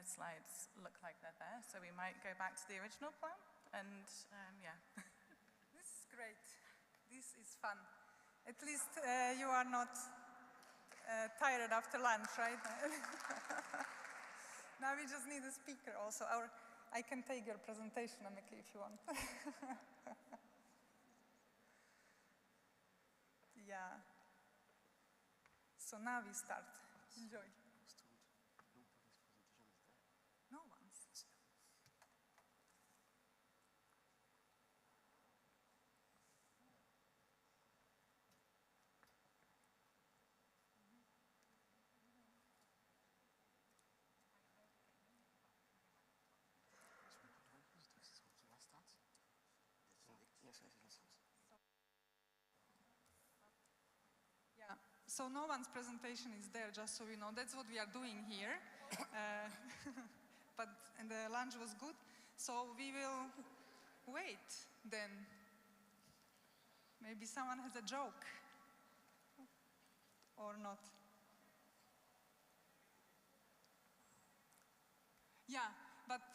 slides look like they're there. So we might go back to the original plan and yeah. This is great. This is fun. At least you are not tired after lunch, right? Now we just need a speaker also. I can take your presentation, Ameki, if you want. Yeah. So now we start. Enjoy. No one's. Yeah, so no one's presentation is there, just so you know. That's what we are doing here. And the lunch was good. So we will wait then. Maybe someone has a joke. Or not. Yeah, but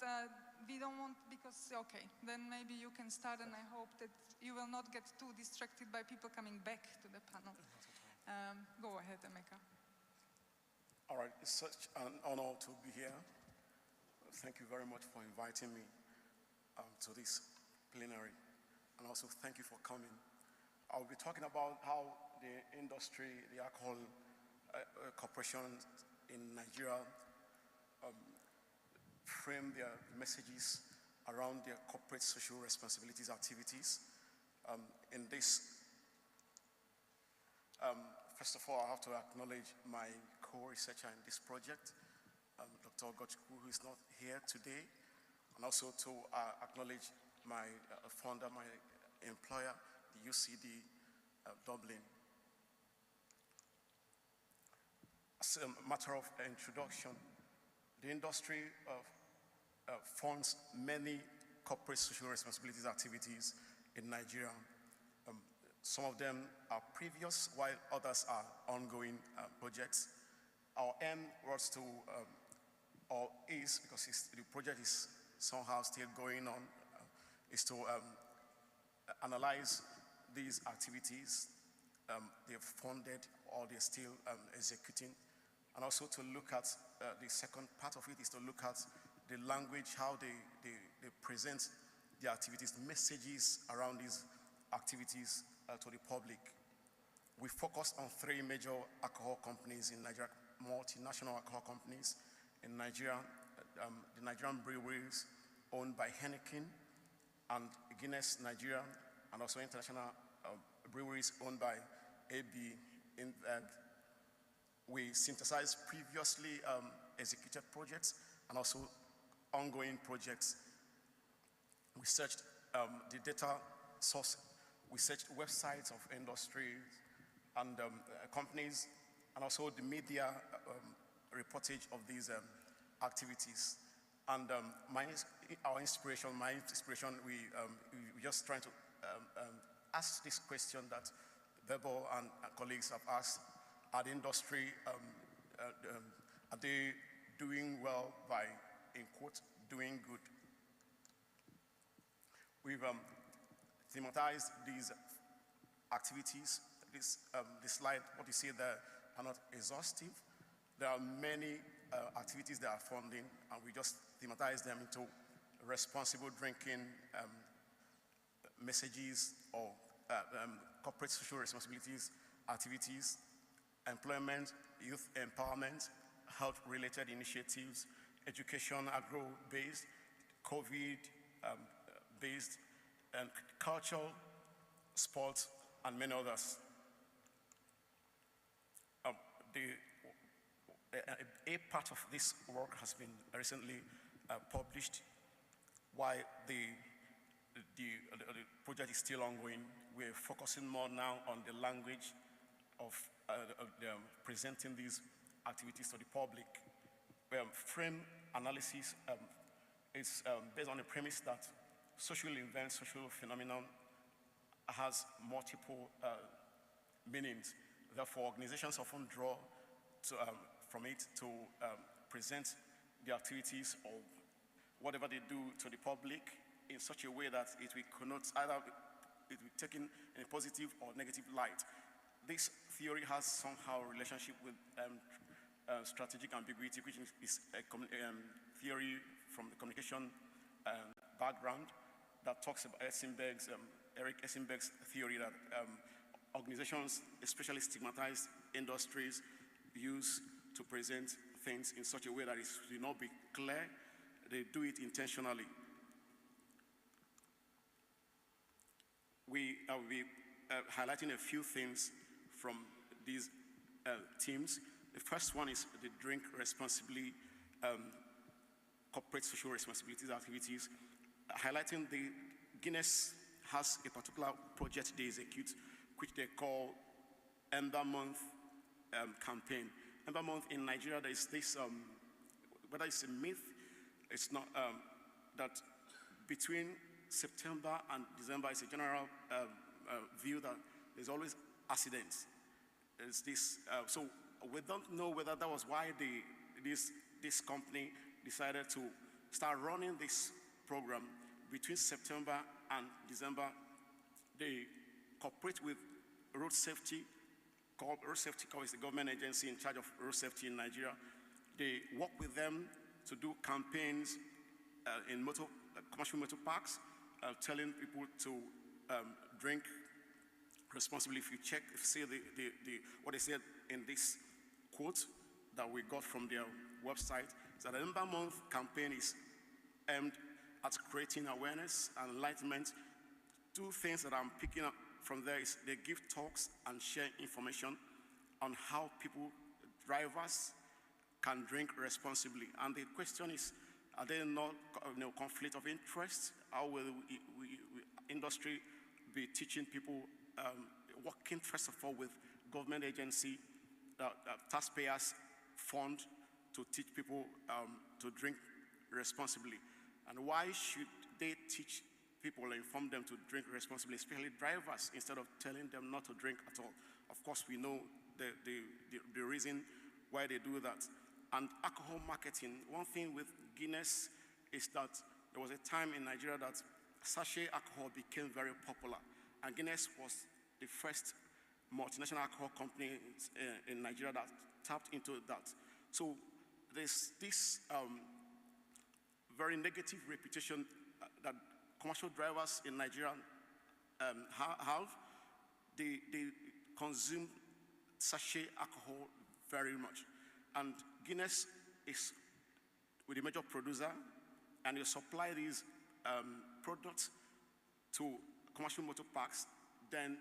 we don't want, because, okay, then maybe you can start, and I hope that you will not get too distracted by people coming back to the panel. Go ahead, Emeka. All right, it's such an honor to be here. Thank you very much for inviting me to this plenary, and also thank you for coming. I'll be talking about how the industry, the alcohol corporations in Nigeria frame their messages around their corporate social responsibilities activities. In this, first of all, I have to acknowledge my co-researcher in this project, Dr. Ogochukwu, who is not here today, and also to acknowledge my founder, my employer, the UCD Dublin. As a matter of introduction, the industry funds many corporate social responsibilities activities in Nigeria. Some of them are previous, while others are ongoing projects. Our aim was to, or is, because the project is somehow still going on, is to analyze these activities they've funded or they're still executing, and also to look at the second part of it is to look at the language, how they present the activities, the messages around these activities to the public. We focused on three major alcohol companies in Nigeria, multinational alcohol companies in Nigeria, the Nigerian breweries owned by Heineken and Guinness Nigeria, and also international breweries owned by AB. We synthesized previously executed projects and also ongoing projects. We searched the data source, we searched websites of industries and companies, and also the media reportage of these activities. And my inspiration, we just trying to ask this question that Bebo and colleagues have asked: are the industry, are they doing well by, in quote, doing good? We've thematized these activities. This slide, what you see there, are not exhaustive. There are many activities that are funding, and we just thematize them into responsible drinking messages, or corporate social responsibilities activities, employment, youth empowerment, health-related initiatives, education, agro-based, COVID-based, and culture, sports, and many others. A part of this work has been recently published. While the project is still ongoing, we're focusing more now on the language of presenting these activities to the public. Frame analysis is based on the premise that social events, social phenomenon has multiple meanings. Therefore, organizations often draw to, from it to present the activities or whatever they do to the public in such a way that it will connote either it will be taken in a positive or negative light. This theory has somehow a relationship with strategic ambiguity, which is a theory from the communication background that talks about Eric Essenberg's theory that organizations, especially stigmatized industries, use to present things in such a way that it will not be clear. They do it intentionally. We will be highlighting a few things from these teams. The first one is the drink responsibly, corporate social responsibilities activities, highlighting the Guinness has a particular project they execute, which they call Ember Month campaign. Ember Month in Nigeria, there is this, whether it's a myth, it's not, that between September and December, it's a general view that there's always accidents. There's this, so we don't know whether that was why this company decided to start running this program between September and December. They cooperate with Road Safety Corps. Road Safety Corps is the government agency in charge of road safety in Nigeria. They work with them to do campaigns in commercial motor parks, telling people to drink responsibly. If you check, see what they said in this quote that we got from their website, is that the Ember Month campaign is aimed at creating awareness and enlightenment. Two things that I'm picking up from there is they give talks and share information on how people, drivers, can drink responsibly. And the question is, are there not conflict of interest? How will industry be teaching people, working first of all with government agency, taxpayers fund to teach people to drink responsibly? And why should they teach people or inform them to drink responsibly, especially drivers, instead of telling them not to drink at all? Of course, we know the reason why they do that. And alcohol marketing, one thing with Guinness is that there was a time in Nigeria that sachet alcohol became very popular. And Guinness was the first multinational alcohol company in Nigeria that tapped into that. So there's this very negative reputation that commercial drivers in Nigeria have. They consume sachet alcohol very much. And Guinness is with a major producer, and you supply these products to commercial motor parks. Then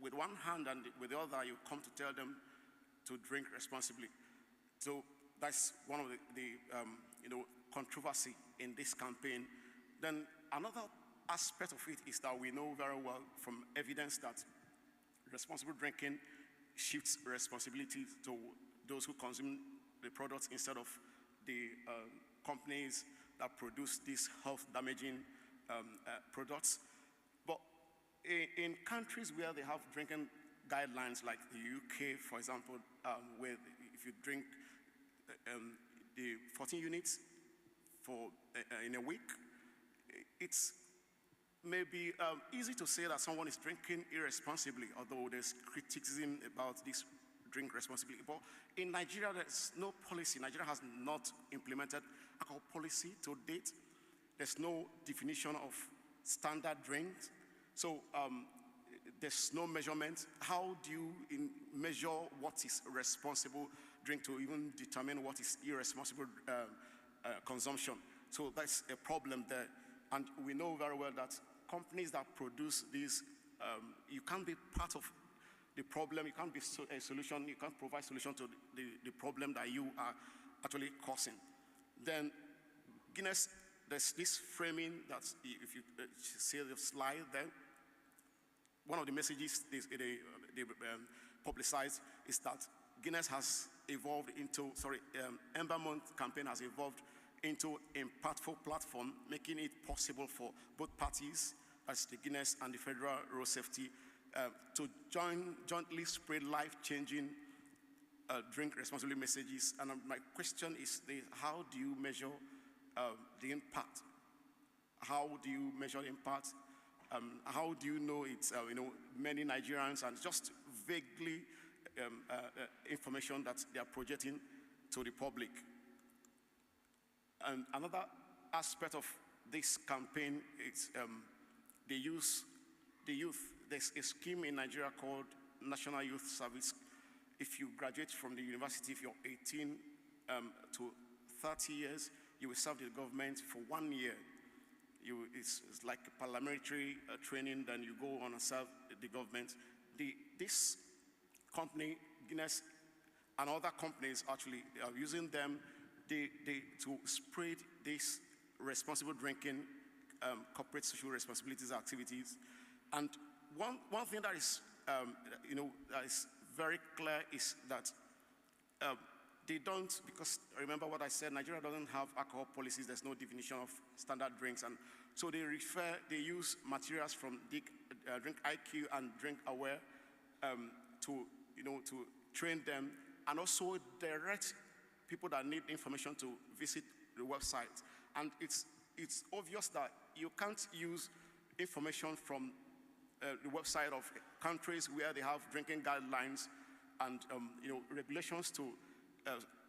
with one hand and with the other, you come to tell them to drink responsibly. So that's one of the controversy in this campaign. Then another aspect of it is that we know very well from evidence that responsible drinking shifts responsibility to those who consume the products instead of the companies that produce these health-damaging products. But in countries where they have drinking guidelines, like the UK, for example, where if you drink the 14 units in a week, it's maybe easy to say that someone is drinking irresponsibly, although there's criticism about this drink responsibly. But in Nigeria, there's no policy. Nigeria has not implemented alcohol policy to date. There's no definition of standard drinks. So there's no measurement. How do you measure what is responsible drink to even determine what is irresponsible consumption? So that's a problem there. And we know very well that companies that produce these, you can't be part of the problem, you can't be a solution, you can't provide solution to the problem that you are actually causing. Then Guinness, there's this framing that, if you see the slide there, one of the messages they publicize is that Guinness has evolved into, Ember Month campaign has evolved into impactful platform, making it possible for both parties, as the Guinness and the Federal Road Safety, to jointly spread life-changing drink responsibly messages. And my question is, how do you measure the impact? How do you measure the impact? How do you know it's, many Nigerians, and just vaguely information that they are projecting to the public? And another aspect of this campaign is the youth. There's a scheme in Nigeria called National Youth Service. If you graduate from the university, if you're 18 to 30 years, you will serve the government for 1 year. It's like a parliamentary training, then you go on and serve the government. This company, Guinness, and other companies actually are using them to spread this responsible drinking, corporate social responsibilities activities. And one thing that is, that is very clear is that they don't, because remember what I said, Nigeria doesn't have alcohol policies. There's no definition of standard drinks, and so they use materials from Drink IQ and Drink Aware to train them, and also direct people that need information to visit the website. And it's obvious that you can't use information from the website of countries where they have drinking guidelines and regulations to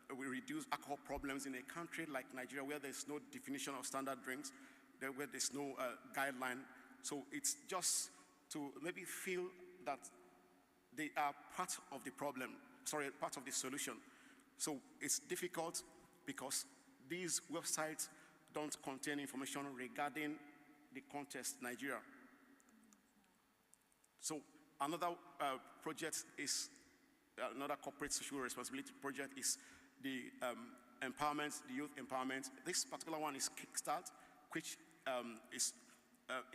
reduce alcohol problems in a country like Nigeria, where there's no definition of standard drinks, where there's no guideline. So it's just to maybe feel that they are part of the problem, part of the solution. So it's difficult because these websites don't contain information regarding the context Nigeria. So another project is, another corporate social responsibility project is the empowerment, the youth empowerment. This particular one is Kickstart, which is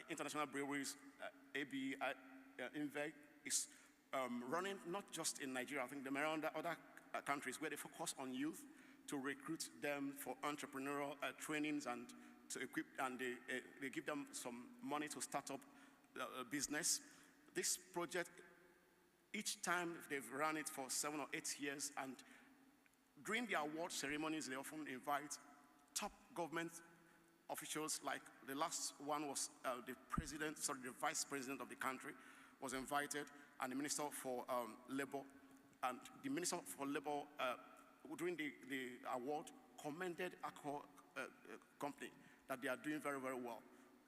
International Breweries, AB InVeg, is running not just in Nigeria. I think there are other countries where they focus on youth to recruit them for entrepreneurial trainings and to equip, and they give them some money to start up a business. This project, each time they've run it for 7 or 8 years, and during the award ceremonies, they often invite top government officials. Like the last one was the vice president of the country was invited, and the minister for labor. And the minister for labor, during the award, commended alcohol company that they are doing very, very well.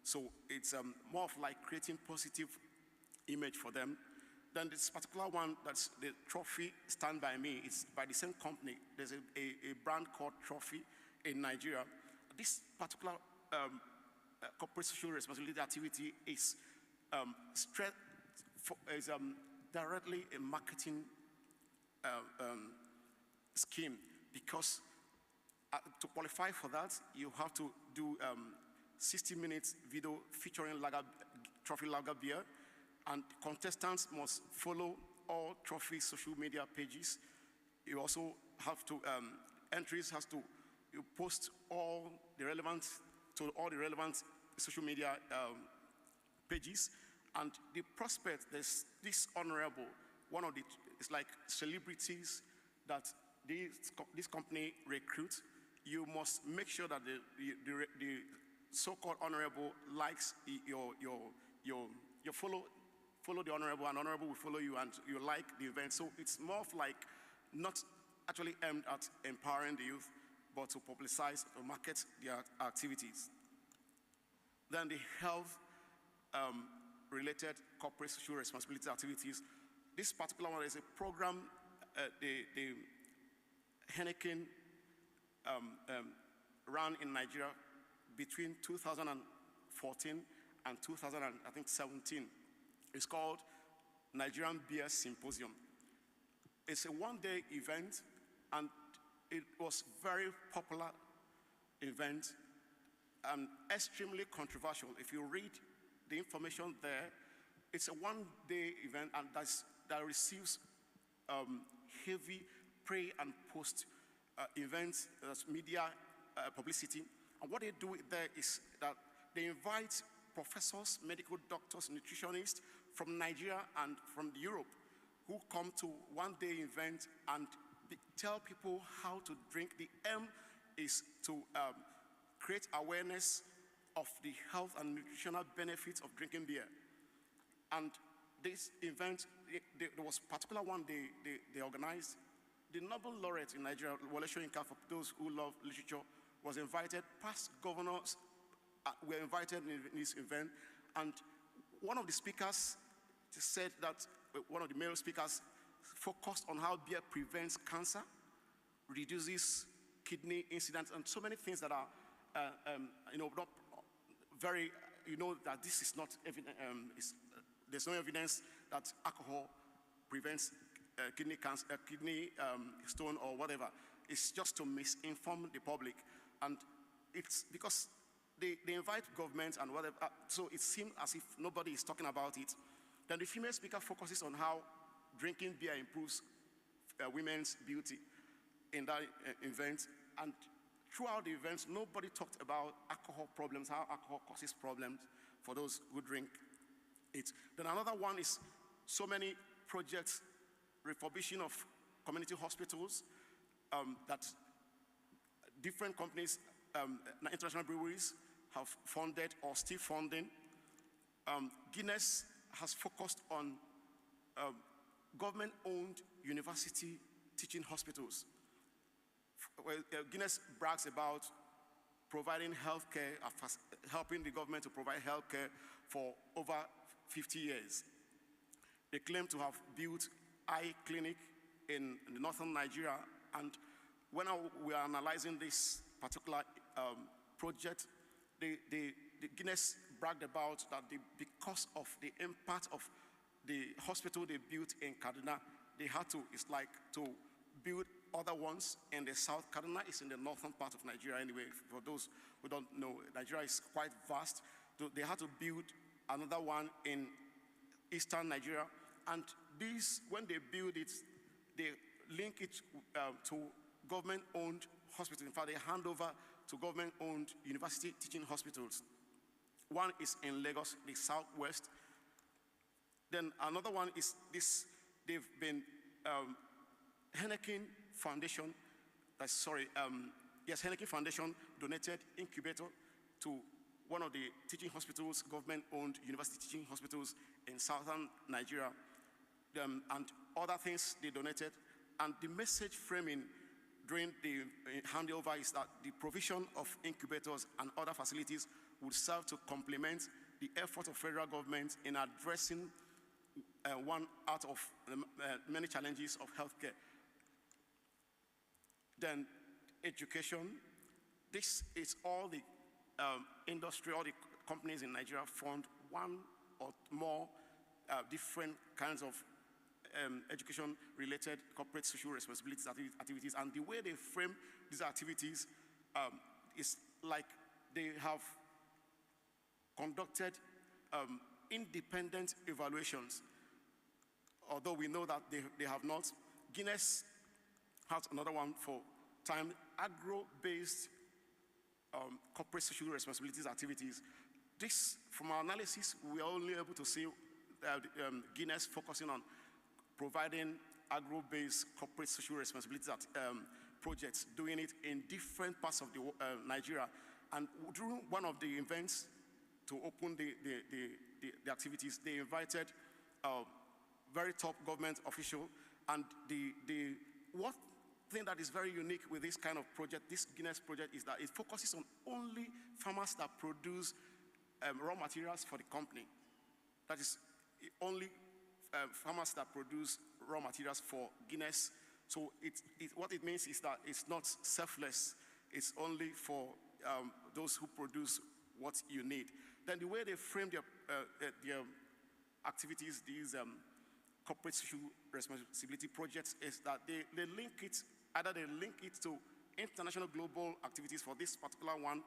So it's more of like creating positive image for them. Then this particular one, that's the trophy Stand By Me, it's by the same company. There's a brand called Trophy in Nigeria. This particular corporate social responsibility activity is directly a marketing scheme, because to qualify for that, you have to do 60 minutes video featuring Trophy Lager beer, and contestants must follow all Trophy social media pages. You also have to, entries has to, you post all the relevant social media pages. And the prospect, there's this honorable, one of the, it's like celebrities that this company recruits. You must make sure that the so-called honorable likes your follow the honorable, and honorable will follow you, and you like the event. So it's more of like not actually aimed at empowering the youth, but to publicize or market their activities. Then the health related corporate social responsibility activities. This particular one is a program the Heineken ran in Nigeria between 2014 and 2017. It's called Nigerian Beer Symposium. It's a one-day event, and it was very popular event and extremely controversial. If you read the information there, it's a one-day event, and that receives heavy pre and post events, media publicity. And what they do there is that they invite professors, medical doctors, nutritionists from Nigeria and from Europe who come to one-day event, and tell people how to drink. The aim is to create awareness of the health and nutritional benefits of drinking beer. And this event, there was a particular one they organized. The Nobel laureate in Nigeria, Wole Soyinka, for those who love literature, was invited. Past governors were invited in this event. And one of the speakers said that, one of the male speakers focused on how beer prevents cancer, reduces kidney incidents, and so many things that are, not very, that this is not evident, there's no evidence that alcohol prevents kidney cancer, kidney stone or whatever. It's just to misinform the public. And it's because they invite governments and whatever, so it seems as if nobody is talking about it. Then the female speaker focuses on how drinking beer improves women's beauty in that event. And throughout the event, nobody talked about alcohol problems, how alcohol causes problems for those who drink it. Then another one is so many projects, refurbishing of community hospitals that different companies, international breweries have funded or still funding. Guinness has focused on government-owned university teaching hospitals. Guinness brags about providing healthcare, helping the government to provide healthcare for over 50 years. They claim to have built eye clinic in northern Nigeria, and when we are analyzing this particular project, the Guinness bragged about that because of the impact of the hospital they built in Kaduna, they had to, it's like to build other ones in the south. Kaduna is in the northern part of Nigeria anyway. For those who don't know, Nigeria is quite vast. So they had to build another one in eastern Nigeria. And these, when they build it, they link it to government-owned hospitals. In fact, they hand over to government-owned university teaching hospitals. One is in Lagos, the southwest. Then another one is this, they've been, Heineken Foundation, Heineken Foundation donated incubator to one of the teaching hospitals, government-owned university teaching hospitals in southern Nigeria, and other things they donated. And the message framing during the handover is that the provision of incubators and other facilities would serve to complement the effort of federal government in addressing one out of many challenges of healthcare. Then education. This is all the industry, all the companies in Nigeria fund one or more different kinds of education-related corporate social responsibilities activities. And the way they frame these activities is like they have conducted independent evaluations, although we know that they have not. Guinness has another one for time, agro-based corporate social responsibilities activities. This, from our analysis, we are only able to see Guinness focusing on providing agro-based corporate social responsibilities projects, doing it in different parts of Nigeria. And during one of the events to open the activities, they invited very top government official, and what thing that is very unique with this kind of project, this Guinness project, is that it focuses on only farmers that produce raw materials for the company. That is only farmers that produce raw materials for Guinness. So what it means is that it's not selfless. It's only for those who produce what you need. Then the way they frame their activities, these corporate social responsibility projects, is that they link it, either they link it to international global activities for this particular one,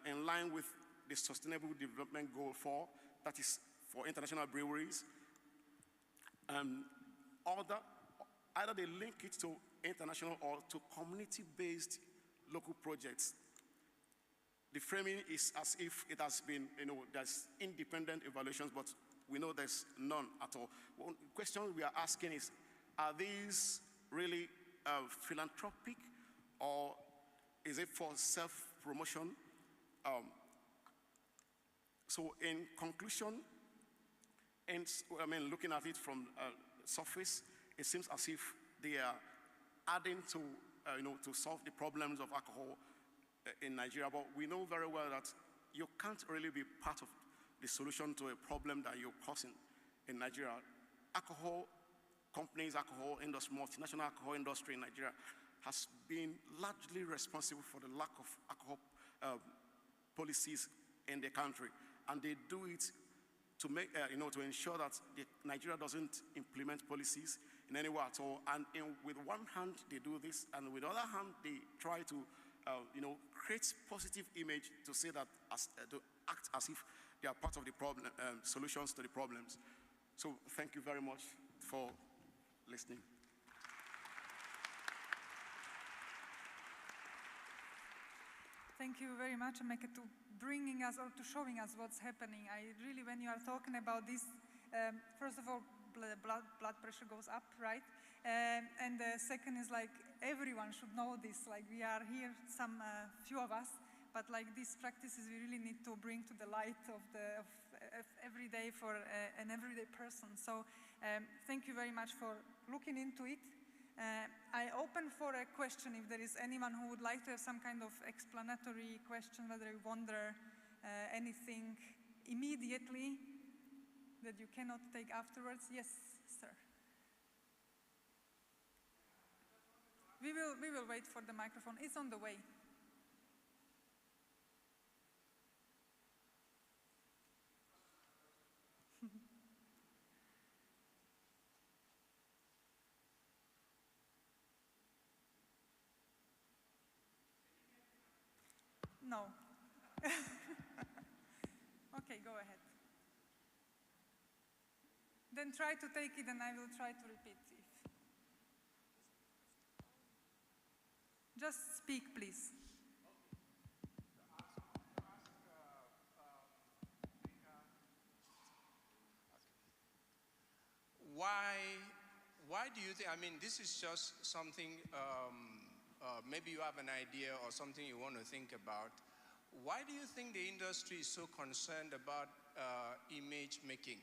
in line with the Sustainable Development Goal 4, that is for international breweries. Either they link it to international or to community-based local projects. The framing is as if it has been, there's independent evaluations, but we know there's none at all. One question we are asking is, are these really philanthropic, or is it for self-promotion? So in conclusion, and I mean, looking at it from surface, it seems as if they are adding to, to solve the problems of alcohol in Nigeria. But we know very well that you can't really be part of the solution to a problem that you're causing in Nigeria. Alcohol companies, alcohol industry, multinational alcohol industry in Nigeria has been largely responsible for the lack of alcohol policies in the country. And they do it to make, to ensure that Nigeria doesn't implement policies in any way at all. And with one hand, they do this, and with the other hand, they try to, create positive image to say that, to act as if they are part of the problem, solutions to the problems. So thank you very much for listening. Thank you very much, Emeka, to bringing us or to showing us what's happening. I really, when you are talking about this, first of all, blood pressure goes up, right? And the second is like everyone should know this. Like we are here, some few of us, but like these practices we really need to bring to the light of every day for an everyday person. So thank you very much for looking into it. I open for a question if there is anyone who would like to have some kind of explanatory question, whether you wonder anything immediately that you cannot take afterwards. Yes, sir. We will wait for the microphone. It's on the way. No. Okay, go ahead. Then try to take it and I will try to repeat if. Just speak, please. Why do you think, I mean, this is just something, maybe you have an idea or something you want to think about. Why do you think the industry is so concerned about image making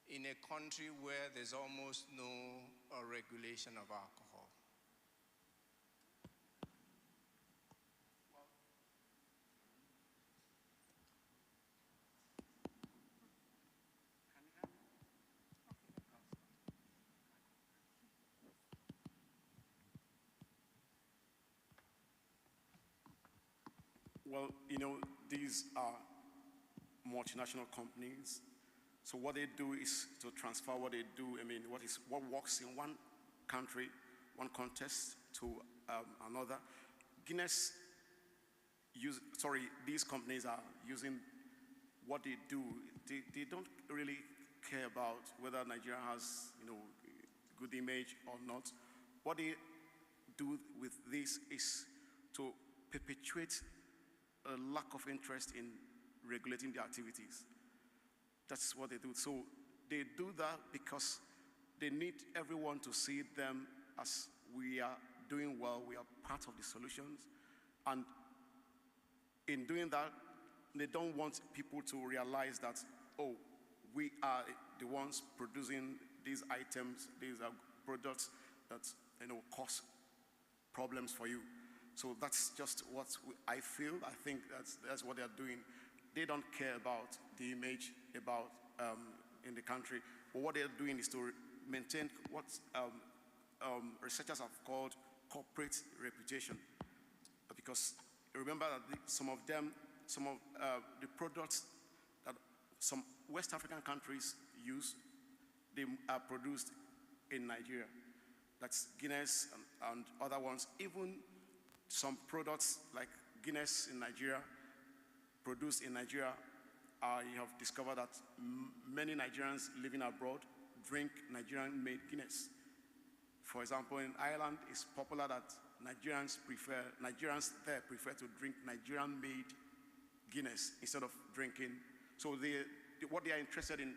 in a country where there's almost no regulation of alcohol? Well, these are multinational companies. So what they do is to transfer what they do. I mean, what works in one country, one context to another. These companies are using what they do. They don't really care about whether Nigeria has, good image or not. What they do with this is to perpetuate a lack of interest in regulating the activities. That's what they do. So they do that because they need everyone to see them as we are doing well, we are part of the solutions. And in doing that, they don't want people to realize that, oh, we are the ones producing these items, these are products that cause problems for you. So that's just what I feel. I think that's what they're doing. They don't care about the image about in the country. But what they're doing is to maintain what researchers have called corporate reputation. Because remember that some of the products that some West African countries use, they are produced in Nigeria. That's Guinness and other ones. Even some products like Guinness in Nigeria, produced in Nigeria, I have discovered that many Nigerians living abroad drink Nigerian-made Guinness. For example, in Ireland, it's popular that Nigerians there prefer to drink Nigerian-made Guinness instead of drinking. So what they are interested in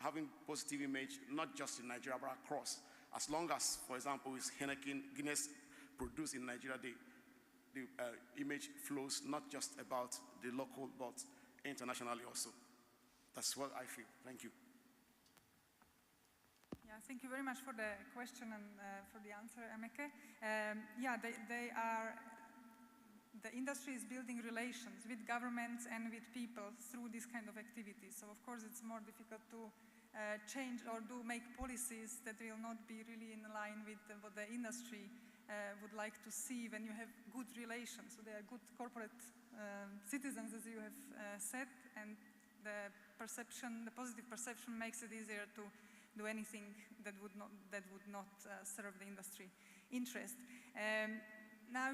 having positive image, not just in Nigeria, but across. As long as, for example, it's Heineken, Guinness produced in Nigeria, the image flows not just about the local, but internationally also. That's what I feel. Thank you. Yeah, thank you very much for the question and for the answer, Emeke. Yeah, the industry is building relations with governments and with people through this kind of activities. So of course it's more difficult to change or make policies that will not be really in line with what the industry would like to see when you have good relations. So they are good corporate citizens, as you have said, and the positive perception makes it easier to do anything that would not serve the industry interest. Now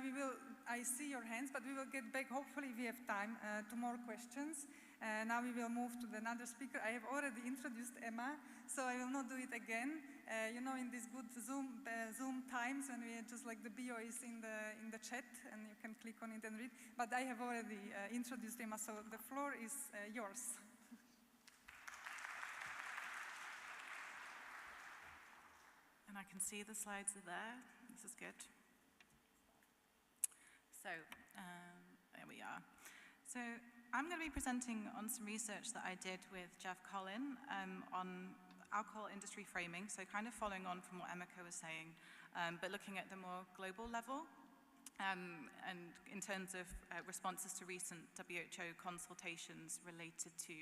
I see your hands, but we will get back, hopefully we have time, to more questions. Now we will move to another speaker. I have already introduced Emma, so I will not do it again. You know, in these good Zoom times when we just like the bio is in the chat and you can click on it and read. But I have already introduced Emma, so the floor is yours. And I can see the slides are there. This is good. So there we are. So I'm going to be presenting on some research that I did with Jeff Collin on alcohol industry framing, so kind of following on from what Emeke was saying, but looking at the more global level and in terms of responses to recent WHO consultations related to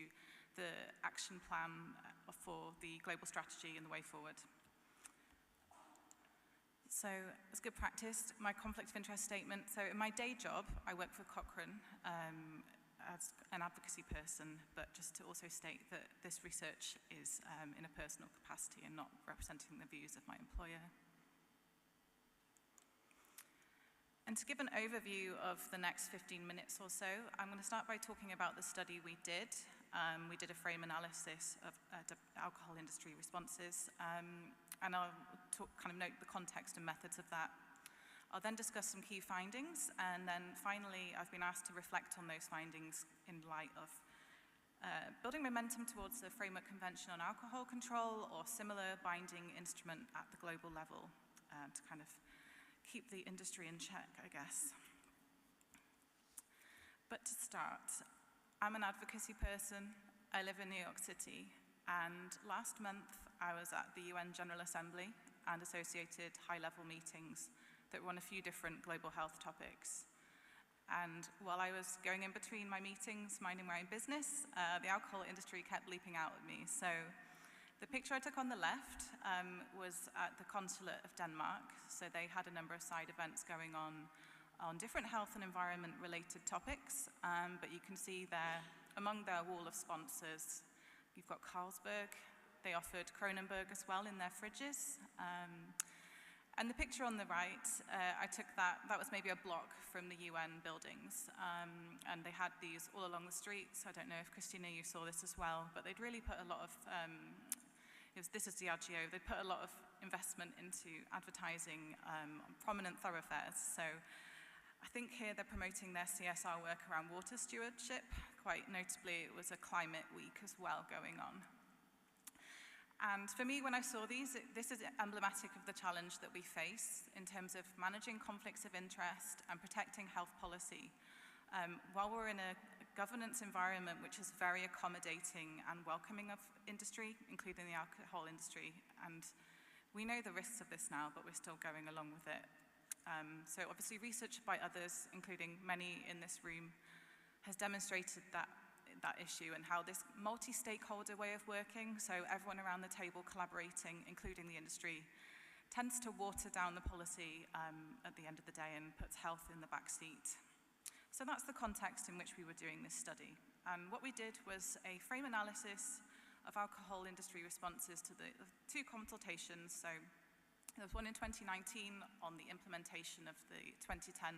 the action plan for the global strategy and the way forward. So as good practice, my conflict of interest statement. So in my day job, I work for Cochrane as an advocacy person, but just to also state that this research is in a personal capacity and not representing the views of my employer. And to give an overview of the next 15 minutes or so, I'm going to start by talking about the study we did. We did a frame analysis of alcohol industry responses, and I'll kind of note the context and methods of that. I'll then discuss some key findings, and then finally I've been asked to reflect on those findings in light of building momentum towards the Framework Convention on Alcohol Control or similar binding instrument at the global level to kind of keep the industry in check, I guess. But to start, I'm an advocacy person. I live in New York City, and last month I was at the UN General Assembly and associated high-level meetings that were on a few different global health topics. And while I was going in between my meetings, minding my own business, the alcohol industry kept leaping out at me. So the picture I took on the left was at the Consulate of Denmark. So they had a number of side events going on different health and environment related topics. But you can see there, among their wall of sponsors, you've got Carlsberg. They offered Kronenbourg as well in their fridges. And the picture on the right, I took that was maybe a block from the UN buildings. And they had these all along the streets. I don't know if Christina, you saw this as well, but they'd really put a lot of, this is Diageo, they put a lot of investment into advertising on prominent thoroughfares. So I think here they're promoting their CSR work around water stewardship. Quite notably, it was a climate week as well going on. And for me, when I saw these, this is emblematic of the challenge that we face in terms of managing conflicts of interest and protecting health policy. While we're in a governance environment which is very accommodating and welcoming of industry, including the alcohol industry, and we know the risks of this now, but we're still going along with it. So obviously research by others, including many in this room, has demonstrated that issue and how this multi-stakeholder way of working, so everyone around the table collaborating, including the industry, tends to water down the policy at the end of the day and puts health in the back seat. So that's the context in which we were doing this study. And what we did was a frame analysis of alcohol industry responses to the two consultations. So there was one in 2019 on the implementation of the 2010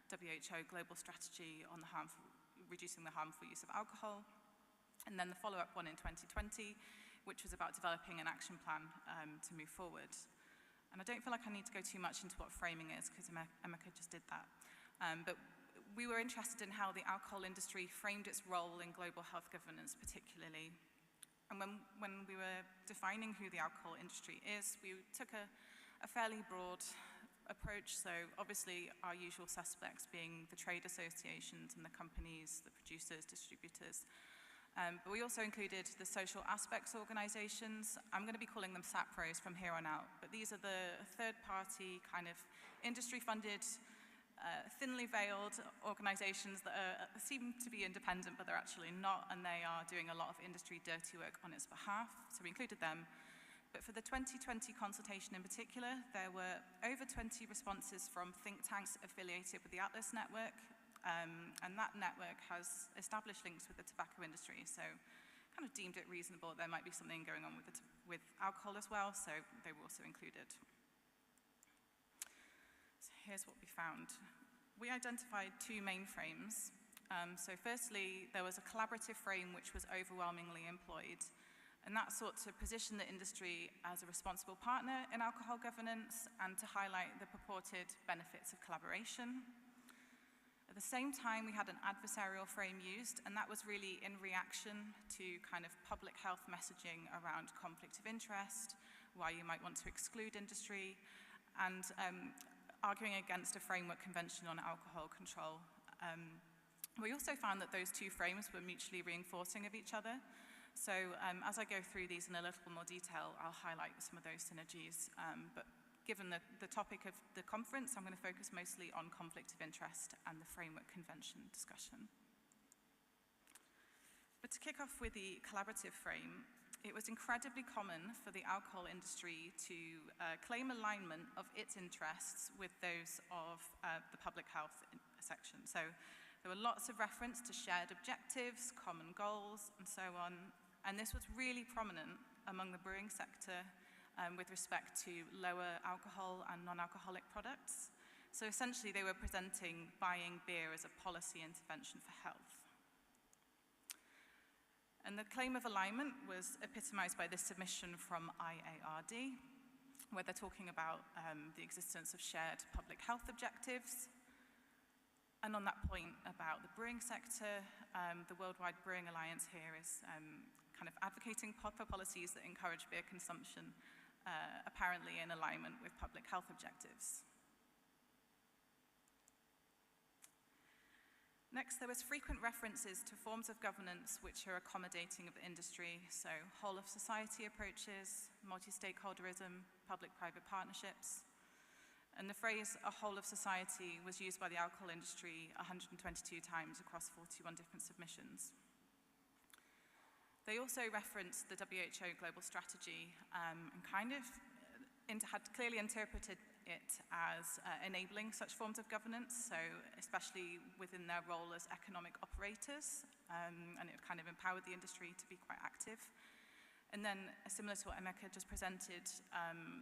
WHO Global Strategy on reducing the harmful use of alcohol, and then the follow-up one in 2020, which was about developing an action plan to move forward. And I don't feel like I need to go too much into what framing is, because Emeke just did that. But we were interested in how the alcohol industry framed its role in global health governance particularly. And when we were defining who the alcohol industry is, we took a fairly broad approach. So obviously our usual suspects being the trade associations and the companies, the producers, distributors. But we also included the social aspects organizations. I'm going to be calling them SAPROs from here on out, but these are the third-party kind of industry-funded, thinly veiled organizations that seem to be independent, but they're actually not, and they are doing a lot of industry dirty work on its behalf. So we included them. But for the 2020 consultation in particular, there were over 20 responses from think tanks affiliated with the Atlas Network, and that network has established links with the tobacco industry, so kind of deemed it reasonable there might be something going on with alcohol as well, so they were also included. So here's what we found. We identified two main frames. So firstly, there was a collaborative frame which was overwhelmingly employed, and that sought to position the industry as a responsible partner in alcohol governance and to highlight the purported benefits of collaboration. At the same time, we had an adversarial frame used, and that was really in reaction to kind of public health messaging around conflict of interest, why you might want to exclude industry, and arguing against a framework convention on alcohol control. We also found that those two frames were mutually reinforcing of each other. So as I go through these in a little more detail, I'll highlight some of those synergies. But given the topic of the conference, I'm going to focus mostly on conflict of interest and the framework convention discussion. But to kick off with the collaborative frame, it was incredibly common for the alcohol industry to claim alignment of its interests with those of the public health section. So there were lots of reference to shared objectives, common goals, and so on. And this was really prominent among the brewing sector with respect to lower alcohol and non-alcoholic products. So essentially, they were presenting buying beer as a policy intervention for health. And the claim of alignment was epitomized by this submission from IARD, where they're talking about the existence of shared public health objectives. And on that point about the brewing sector, the Worldwide Brewing Alliance here is kind of advocating for policies that encourage beer consumption, apparently in alignment with public health objectives. Next, there was frequent references to forms of governance which are accommodating of the industry, so whole of society approaches, multi-stakeholderism, public-private partnerships. And the phrase a whole of society was used by the alcohol industry 122 times across 41 different submissions. They also referenced the WHO global strategy and kind of had clearly interpreted it as enabling such forms of governance, so especially within their role as economic operators, and it kind of empowered the industry to be quite active. And then, similar to what Emeka just presented,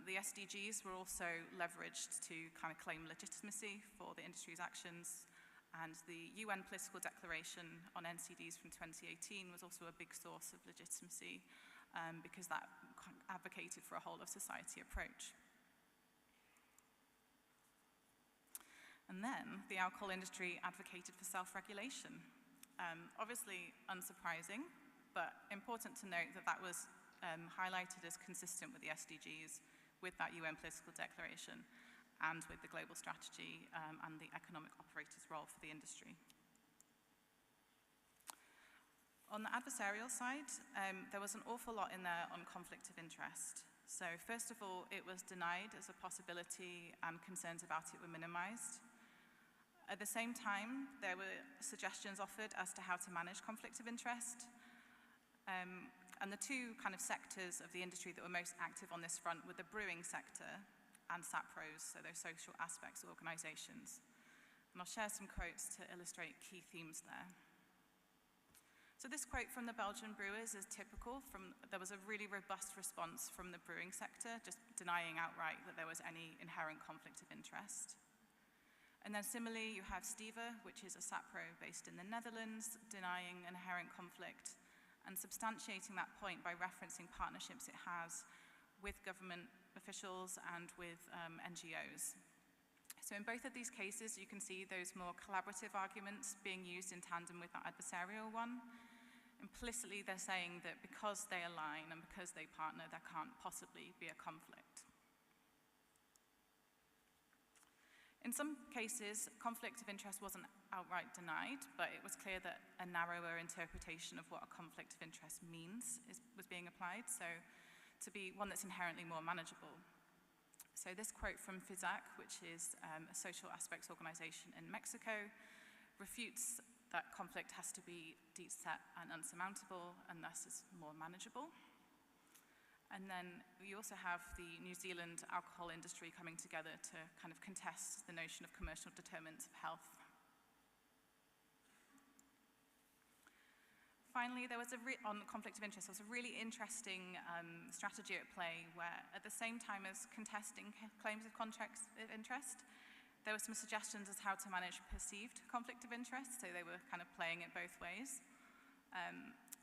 the SDGs were also leveraged to kind of claim legitimacy for the industry's actions, and the UN Political Declaration on NCDs from 2018 was also a big source of legitimacy because that advocated for a whole of society approach. And then the alcohol industry advocated for self-regulation. Obviously unsurprising, but important to note that that was highlighted as consistent with the SDGs, with that UN Political Declaration, and with the global strategy and the economic operator's role for the industry. On the adversarial side, there was an awful lot in there on conflict of interest. So first of all, it was denied as a possibility and concerns about it were minimized. At the same time, there were suggestions offered as to how to manage conflict of interest. And the two kind of sectors of the industry that were most active on this front were the brewing sector and SAPROs, so those social aspects organizations. And I'll share some quotes to illustrate key themes there. So this quote from the Belgian brewers is typical. There was a really robust response from the brewing sector, just denying outright that there was any inherent conflict of interest. And then similarly, you have Steva, which is a SAPRO based in the Netherlands, denying inherent conflict and substantiating that point by referencing partnerships it has with government officials and with NGOs. So in both of these cases, you can see those more collaborative arguments being used in tandem with that adversarial one. Implicitly, they're saying that because they align and because they partner, there can't possibly be a conflict. In some cases, conflict of interest wasn't outright denied, but it was clear that a narrower interpretation of what a conflict of interest means was being applied, so to be one that's inherently more manageable. So this quote from FISAC, which is a social aspects organization in Mexico, refutes that conflict has to be deep set and unsurmountable, and thus is more manageable. And then we also have the New Zealand alcohol industry coming together to kind of contest the notion of commercial determinants of health. Finally, there was on conflict of interest, there was a really interesting strategy at play where at the same time as contesting claims of conflicts of interest, there were some suggestions as how to manage perceived conflict of interest, so they were kind of playing it both ways.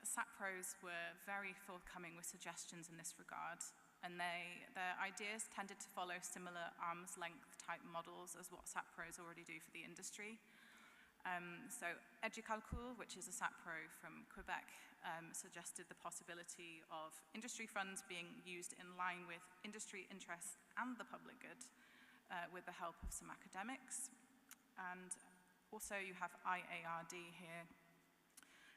SAPROs were very forthcoming with suggestions in this regard, and their ideas tended to follow similar arm's length type models as what SAPROs already do for the industry. So Educalcul, which is a SAPRO from Quebec, suggested the possibility of industry funds being used in line with industry interests and the public good with the help of some academics. And also you have IARD here,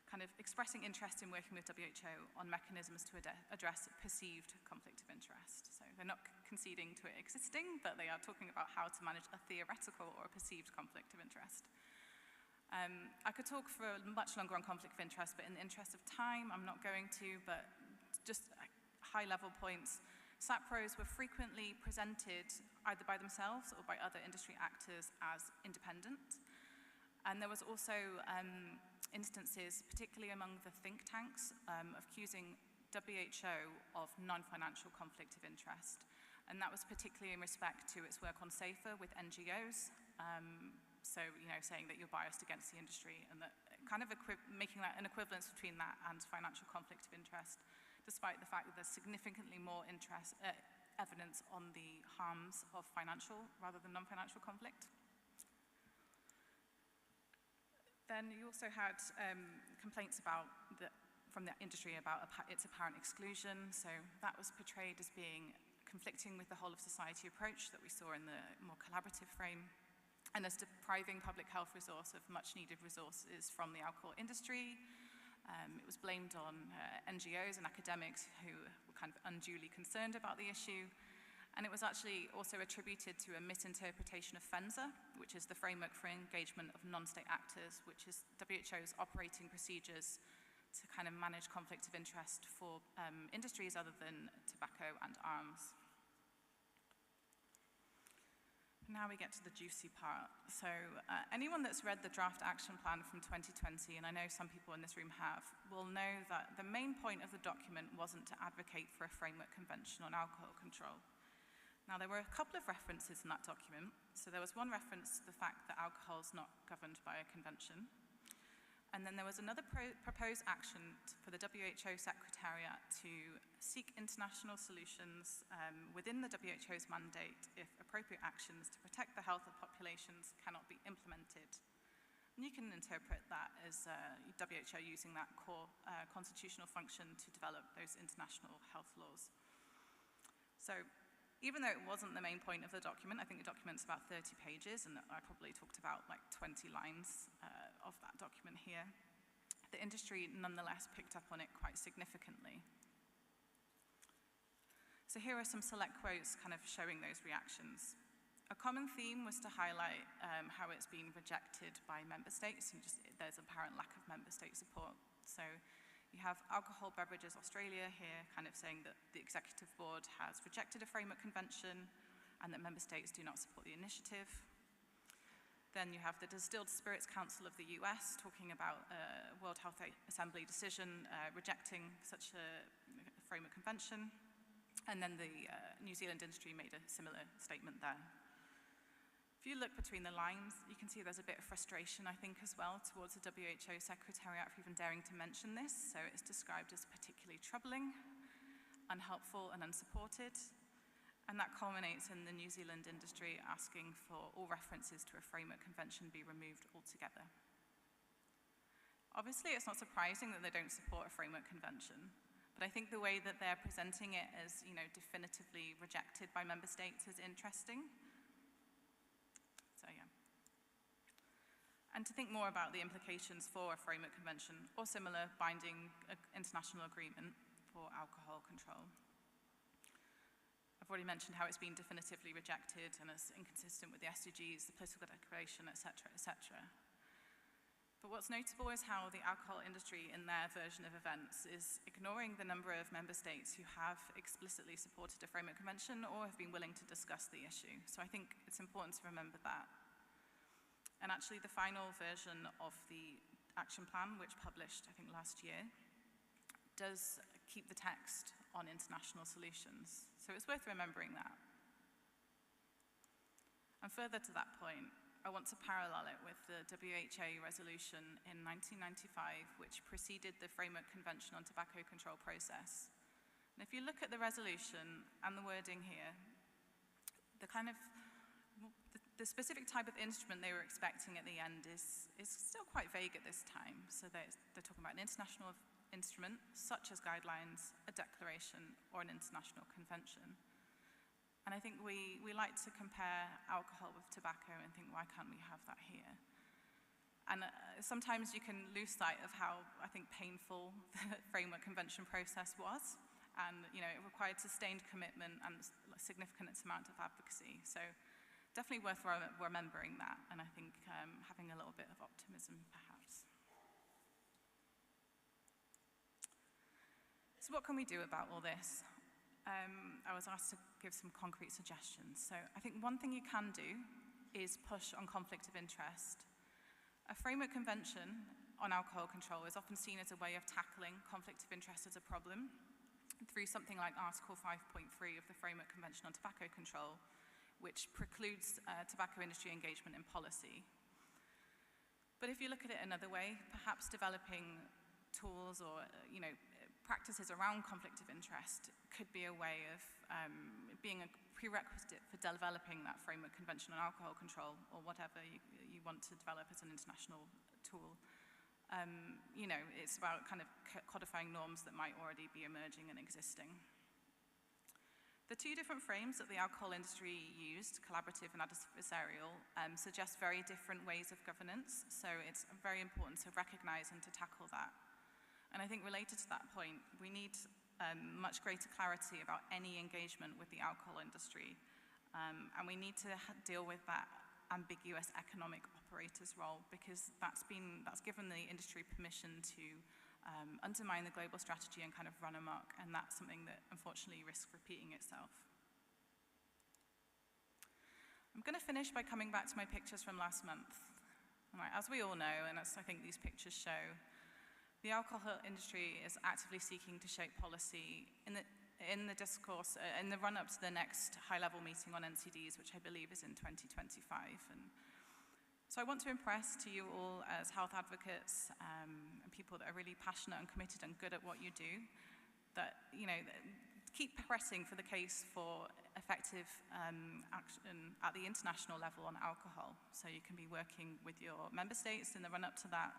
kind of expressing interest in working with WHO on mechanisms to address perceived conflict of interest. So they're not conceding to it existing, but they are talking about how to manage a theoretical or a perceived conflict of interest. I could talk for much longer on conflict of interest, but in the interest of time, I'm not going to, but just high-level points. SAPROs were frequently presented either by themselves or by other industry actors as independent. And there was also instances, particularly among the think tanks, of accusing WHO of non-financial conflict of interest. And that was particularly in respect to its work on SAFER with NGOs. So, saying that you're biased against the industry, and that kind of making that an equivalence between that and financial conflict of interest, despite the fact that there's significantly more evidence on the harms of financial rather than non-financial conflict. Then you also had complaints from the industry about its apparent exclusion. So that was portrayed as being conflicting with the whole of society approach that we saw in the more collaborative frame, and as depriving public health resource of much needed resources from the alcohol industry. It was blamed on NGOs and academics who were kind of unduly concerned about the issue. And it was actually also attributed to a misinterpretation of FENSA, which is the Framework for Engagement of Non-State Actors, which is WHO's operating procedures to kind of manage conflict of interest for industries other than tobacco and arms. Now we get to the juicy part. So anyone that's read the draft action plan from 2020, and I know some people in this room have, will know that the main point of the document wasn't to advocate for a framework convention on alcohol control. Now, there were a couple of references in that document. So there was one reference to the fact that alcohol is not governed by a convention. And then there was another proposed action for the WHO Secretariat to seek international solutions within the WHO's mandate if appropriate actions to protect the health of populations cannot be implemented. And you can interpret that as WHO using that core constitutional function to develop those international health laws. So even though it wasn't the main point of the document, I think the document's about 30 pages, and I probably talked about like 20 lines of that document here. The industry nonetheless picked up on it quite significantly. So here are some select quotes kind of showing those reactions. A common theme was to highlight how it's been rejected by member states, and just there's apparent lack of member state support. So you have Alcohol Beverages Australia here kind of saying that the executive board has rejected a framework convention and that member states do not support the initiative. Then you have the Distilled Spirits Council of the US talking about a World Health Assembly decision rejecting such a framework convention. And then the New Zealand industry made a similar statement there. If you look between the lines, you can see there's a bit of frustration, I think, as well, towards the WHO Secretariat for even daring to mention this. So it's described as particularly troubling, unhelpful, and unsupported. And that culminates in the New Zealand industry asking for all references to a framework convention be removed altogether. Obviously, it's not surprising that they don't support a framework convention, but I think the way that they're presenting it as, definitively rejected by member states is interesting. So, yeah. And to think more about the implications for a framework convention or similar binding international agreement for alcohol control. I've already mentioned how it's been definitively rejected and is inconsistent with the SDGs, the political declaration, etc., etc. But what's notable is how the alcohol industry in their version of events is ignoring the number of member states who have explicitly supported a framework convention or have been willing to discuss the issue. So I think it's important to remember that. And actually the final version of the action plan, which published, I think, last year, does keep the text on international solutions. So it's worth remembering that. And further to that point, I want to parallel it with the WHO resolution in 1995, which preceded the Framework Convention on Tobacco Control process. And if you look at the resolution and the wording here, the specific type of instrument they were expecting at the end is still quite vague at this time. So they're talking about an international instrument, such as guidelines, a declaration, or an international convention. And I think we like to compare alcohol with tobacco and think, why can't we have that here? And sometimes you can lose sight of how, I think, painful the Framework Convention process was. And, it required sustained commitment and a significant amount of advocacy. So definitely worth remembering that. And I think having a little bit of optimism, perhaps. So what can we do about all this? I was asked to give some concrete suggestions. So I think one thing you can do is push on conflict of interest. A framework convention on alcohol control is often seen as a way of tackling conflict of interest as a problem through something like Article 5.3 of the Framework Convention on Tobacco Control, which precludes tobacco industry engagement in policy. But if you look at it another way, perhaps developing tools or, practices around conflict of interest could be a way of being a prerequisite for developing that Framework Convention on Alcohol Control or whatever you want to develop as an international tool. It's about kind of codifying norms that might already be emerging and existing. The two different frames that the alcohol industry used, collaborative and adversarial, suggest very different ways of governance, so it's very important to recognize and to tackle that. And I think related to that point, we need much greater clarity about any engagement with the alcohol industry. And we need to deal with that ambiguous economic operator's role, because that's given the industry permission to undermine the global strategy and kind of run amok, and that's something that unfortunately risks repeating itself. I'm going to finish by coming back to my pictures from last month. Right, as we all know, and as I think these pictures show, the alcohol industry is actively seeking to shape policy in the discourse, in the run-up to the next high-level meeting on NCDs, which I believe is in 2025. And so I want to impress to you all as health advocates and people that are really passionate and committed and good at what you do, that, keep pressing for the case for effective action at the international level on alcohol. So you can be working with your member states in the run-up to that.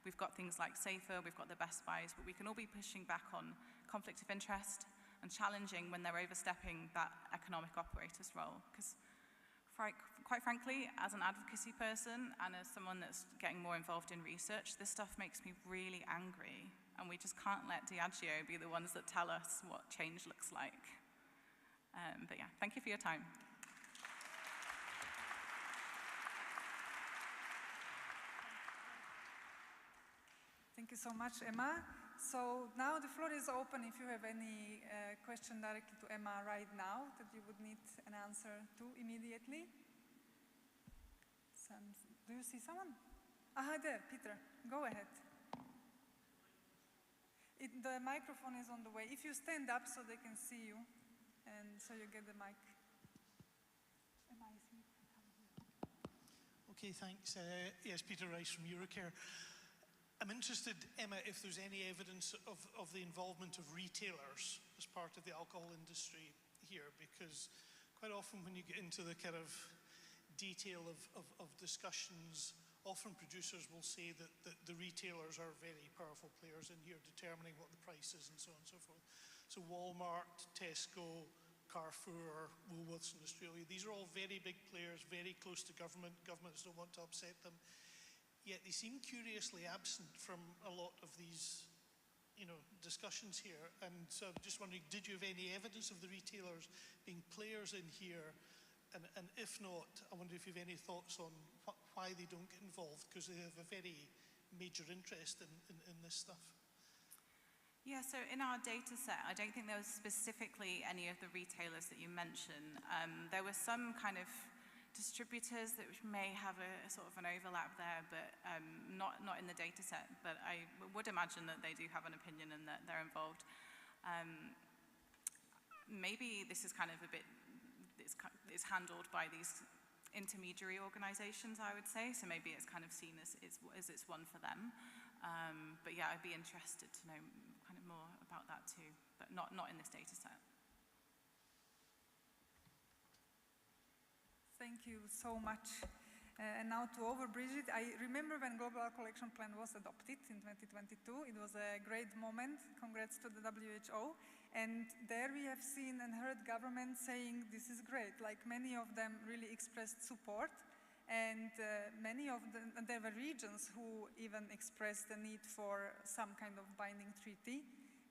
We've got things like SAFER, we've got the best buys, but we can all be pushing back on conflict of interest and challenging when they're overstepping that economic operator's role. Because quite frankly, as an advocacy person and as someone that's getting more involved in research, this stuff makes me really angry. And we just can't let Diageo be the ones that tell us what change looks like. But yeah, thank you for your time. Thank you so much, Emma. So now the floor is open if you have any question directly to Emma right now that you would need an answer to immediately. Do you see someone? There, Peter, go ahead. The microphone is on the way. If you stand up so they can see you, and so you get the mic. Okay, thanks. Yes, Peter Rice from Eurocare. I'm interested, Emma, if there's any evidence of the involvement of retailers as part of the alcohol industry here, because quite often when you get into the kind of detail of discussions often producers will say that the retailers are very powerful players in here determining what the price is and so on and so forth. So Walmart, Tesco, Carrefour, Woolworths in Australia, these are all very big players, very close to government. Governments don't want to upset them. Yet they seem curiously absent from a lot of these discussions here. And so I'm just wondering, did you have any evidence of the retailers being players in here? And if not, I wonder if you have any thoughts on why they don't get involved, because they have a very major interest in this stuff. Yeah, so in our data set, I don't think there was specifically any of the retailers that you mentioned. There were some kind of distributors that may have a sort of an overlap there, but not in the data set. But I would imagine that they do have an opinion and that they're involved. Maybe this is kind of a bit, it's handled by these intermediary organizations, I would say. So maybe it's kind of seen as it's one for them. But yeah, I'd be interested to know kind of more about that too, but not in this data set. Thank you so much. And now to overbridge it, I remember when Global Alcohol Action Plan was adopted in 2022. It was a great moment. Congrats to the WHO. And there we have seen and heard governments saying this is great. Like many of them really expressed support. And many of them, there were regions who even expressed the need for some kind of binding treaty.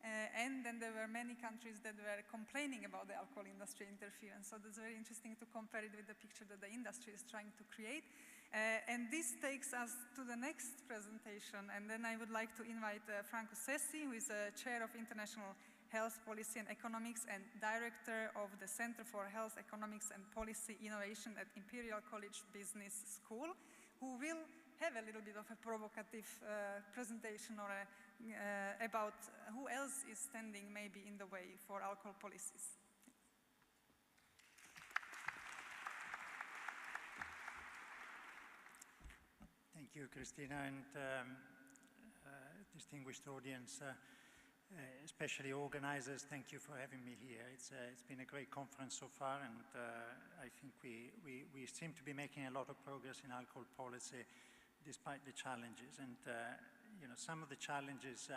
And then there were many countries that were complaining about the alcohol industry interference. So that's very interesting to compare it with the picture that the industry is trying to create. And this takes us to the next presentation. And then I would like to invite Franco Sessi, who is Chair of International Health Policy and Economics and Director of the Center for Health Economics and Policy Innovation at Imperial College Business School, who will have a little bit of a provocative presentation or about who else is standing maybe in the way for alcohol policies. Thank you, Christina, and distinguished audience, especially organizers. Thank you for having me here. It's been a great conference so far, and I think we seem to be making a lot of progress in alcohol policy despite the challenges. And some of the challenges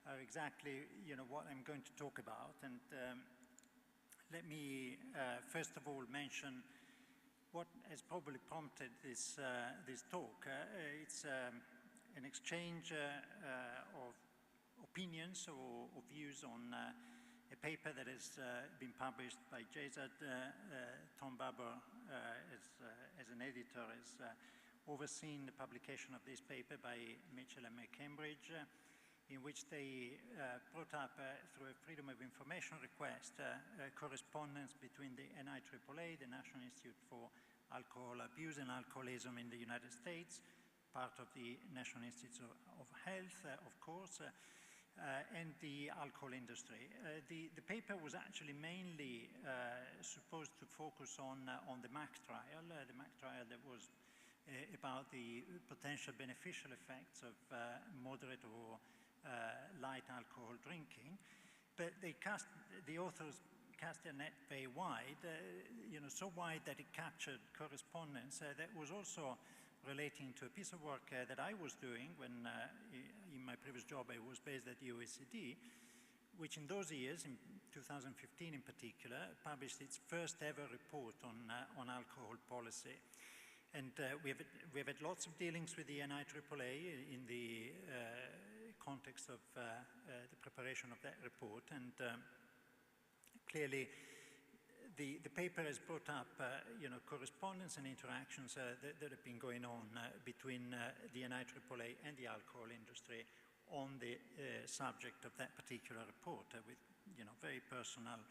are exactly what I'm going to talk about. And let me first of all mention what has probably prompted this talk. It's an exchange of opinions or views on a paper that has been published by JZAD. Tom Barber, as an editor, has overseen the publication of this paper by Mitchell and Cambridge, in which they brought up, through a Freedom of Information request, correspondence between the NIAAA, the National Institute for Alcohol Abuse and Alcoholism in the United States, part of the National Institute of Health, of course, and the alcohol industry. The paper was actually mainly supposed to focus on the MAC trial, that was about the potential beneficial effects of moderate or light alcohol drinking. But the authors cast their net very wide, so wide that it captured correspondence that was also relating to a piece of work that I was doing when, in my previous job, I was based at the OECD, which in those years, in 2015 in particular, published its first ever report on alcohol policy. And we have had lots of dealings with the NIAAA in the context of the preparation of that report. And clearly, the paper has brought up correspondence and interactions that have been going on between the NIAAA and the alcohol industry on the subject of that particular report, with very personal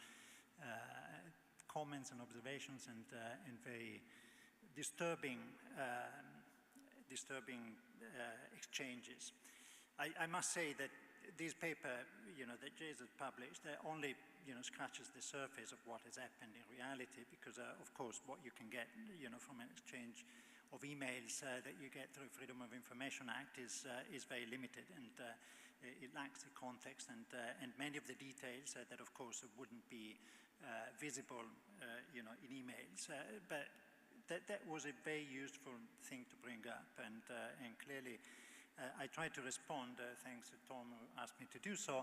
comments and observations and very disturbing exchanges. I must say that this paper, that JZAD published, only scratches the surface of what has happened in reality, because of course what you can get from an exchange of emails that you get through Freedom of Information Act is very limited, and it lacks the context and many of the details that of course wouldn't be visible in emails. But That was a very useful thing to bring up, and clearly I tried to respond, thanks to Tom who asked me to do so,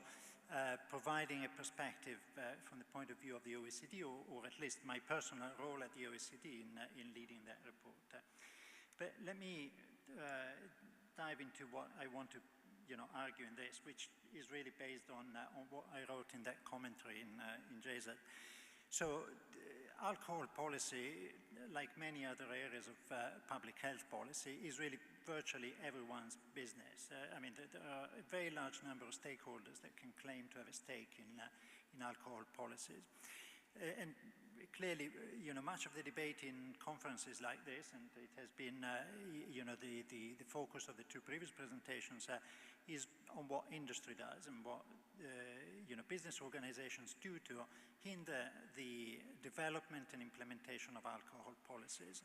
providing a perspective from the point of view of the OECD, or at least my personal role at the OECD in leading that report. But let me dive into what I want to argue in this, which is really based on what I wrote in that commentary in JSAT. So alcohol policy, like many other areas of public health policy, is really virtually everyone's business. I mean, there are a very large number of stakeholders that can claim to have a stake in alcohol policies. And clearly, much of the debate in conferences like this, and it has been, the focus of the two previous presentations, is on what industry does and what business organizations do to hinder the development and implementation of alcohol policies.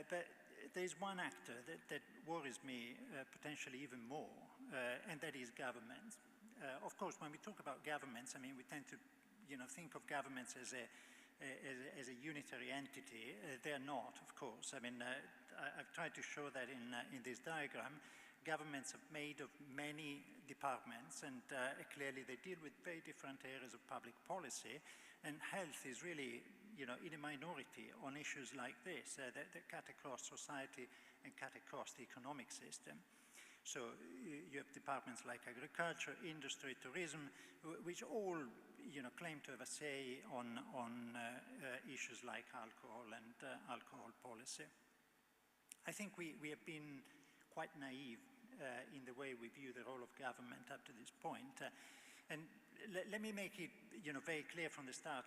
But there's one actor that worries me potentially even more, and that is governments. Of course, when we talk about governments, I mean, we tend to think of governments as a unitary entity. They're not, of course. I mean, I've tried to show that in this diagram. Governments are made of many departments, and clearly they deal with very different areas of public policy, and health is really, in a minority on issues like this that cut across society and cut across the economic system. So you have departments like agriculture, industry, tourism, which all claim to have a say on issues like alcohol and alcohol policy. I think we have been quite naive in the way we view the role of government up to this point. And let me make it very clear from the start,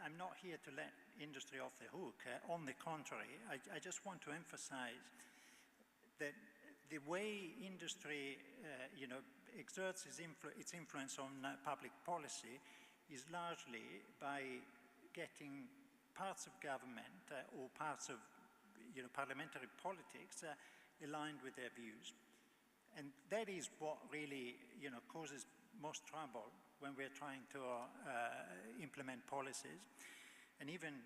I'm not here to let industry off the hook. On the contrary, I just want to emphasize that the way industry exerts its influence on public policy is largely by getting parts of government or parts of parliamentary politics aligned with their views. And that is what really causes most trouble when we're trying to implement policies. And even,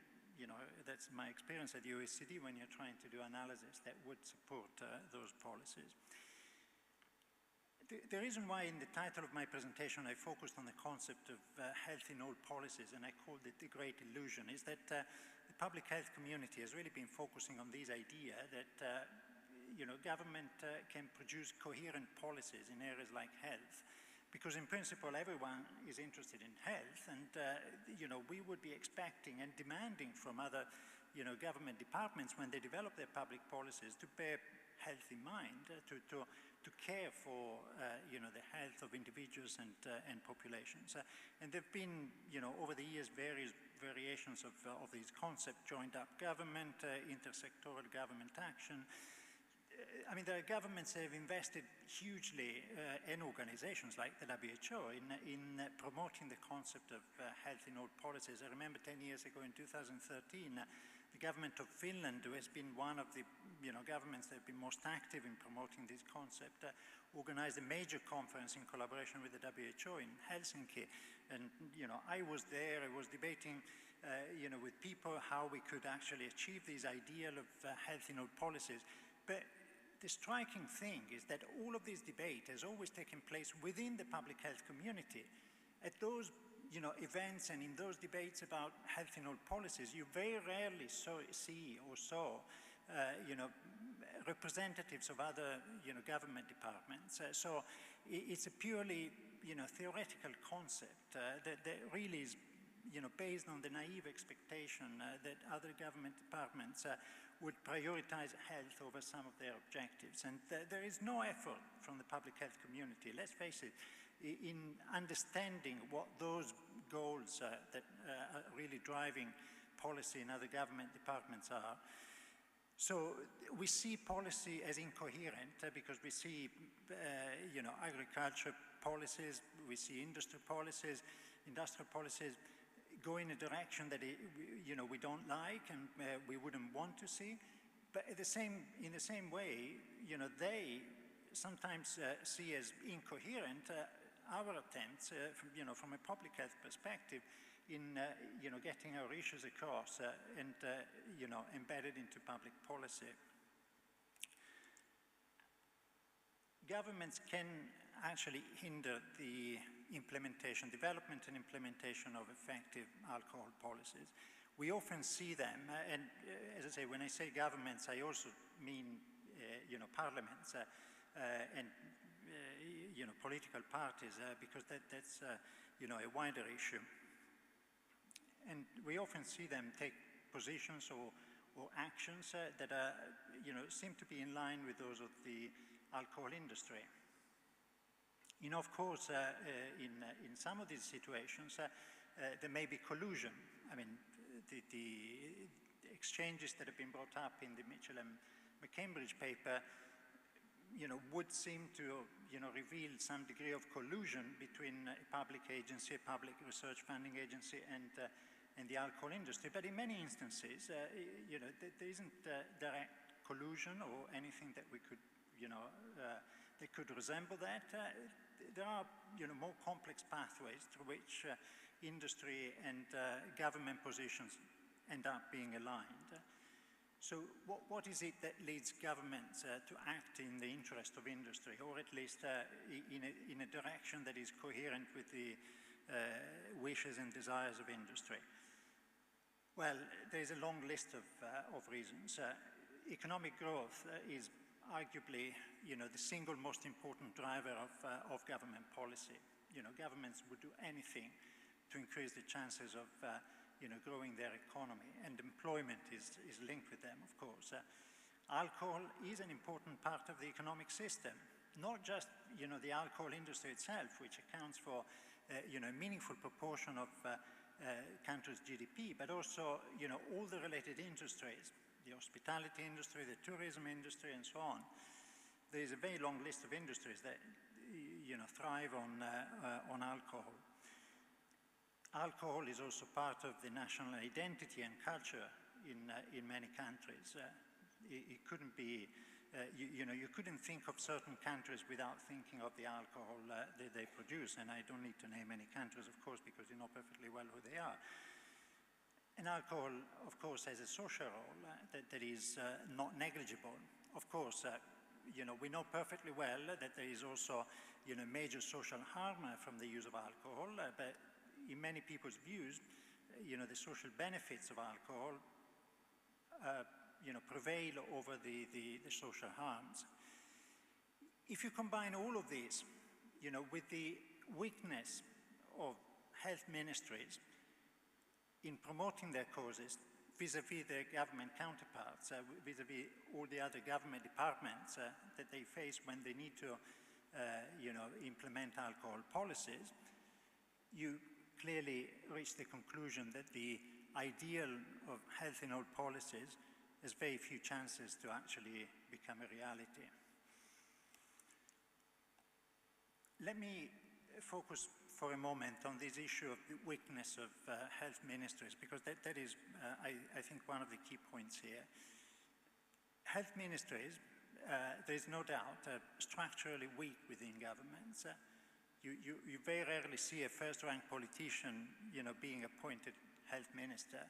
that's my experience at the OECD, when you're trying to do analysis that would support those policies. The reason why in the title of my presentation I focused on the concept of health in all policies, and I called it the Great Illusion, is that the public health community has really been focusing on this idea that government can produce coherent policies in areas like health, because in principle everyone is interested in health, and we would be expecting and demanding from other government departments when they develop their public policies to bear health in mind, to care for the health of individuals and populations. And there have been over the years various variations of these concepts: joined up government, intersectoral government action. I mean, there are governments that have invested hugely, and organizations like the WHO, in promoting the concept of health in all policies. I remember 10 years ago in 2013, the government of Finland, who has been one of the governments that have been most active in promoting this concept, organized a major conference in collaboration with the WHO in Helsinki. And I was there, I was debating with people how we could actually achieve this ideal of health in all policies. But the striking thing is that all of this debate has always taken place within the public health community. At those events and in those debates about health in all policies, you very rarely see or saw representatives of other government departments. So it's a purely theoretical concept that really is based on the naive expectation that other government departments would prioritize health over some of their objectives. And there is no effort from the public health community, let's face it, in understanding what those goals that are really driving policy in other government departments are. So we see policy as incoherent because we see agriculture policies, we see industry policies, industrial policies go in a direction that we don't like and we wouldn't want to see. But in the same way, they sometimes see as incoherent our attempts, from a public health perspective, in getting our issues across and embedded into public policy. Governments can actually hinder the development and implementation of effective alcohol policies. We often see them, and as I say, when I say governments, I also mean parliaments and political parties, because that's a wider issue. And we often see them take positions or actions that are, seem to be in line with those of the alcohol industry. Of course, in some of these situations, there may be collusion. I mean, the exchanges that have been brought up in the Mitchell and McCambridge paper, would seem to, reveal some degree of collusion between a public agency, a public research funding agency, and the alcohol industry. But in many instances, there isn't direct collusion or anything that we could, that could resemble that. There are, more complex pathways through which industry and government positions end up being aligned. So what is it that leads governments to act in the interest of industry, or at least in a direction that is coherent with the wishes and desires of industry? Well, there's a long list of reasons. Economic growth is arguably, the single most important driver of government policy. Governments would do anything to increase the chances of growing their economy, and employment is linked with them, of course. Alcohol is an important part of the economic system, not just, the alcohol industry itself, which accounts for, a meaningful proportion of countries' GDP, but also, all the related industries, the hospitality industry, the tourism industry, and so on. There is a very long list of industries that, thrive on alcohol. Alcohol is also part of the national identity and culture in many countries. It couldn't be, you couldn't think of certain countries without thinking of the alcohol that they produce, and I don't need to name any countries, of course, because you know perfectly well who they are. And alcohol, of course, has a social role that is not negligible. Of course, we know perfectly well that there is also, major social harm from the use of alcohol, but in many people's views, the social benefits of alcohol, prevail over the social harms. If you combine all of these, with the weakness of health ministries in promoting their causes vis-à-vis their government counterparts, vis-à-vis all the other government departments that they face when they need to, implement alcohol policies, you clearly reach the conclusion that the ideal of health in all policies has very few chances to actually become a reality. Let me focus for a moment on this issue of the weakness of health ministries, because that is, I think, one of the key points here. Health ministries, there is no doubt, are structurally weak within governments. You very rarely see a first-rank politician, being appointed health minister.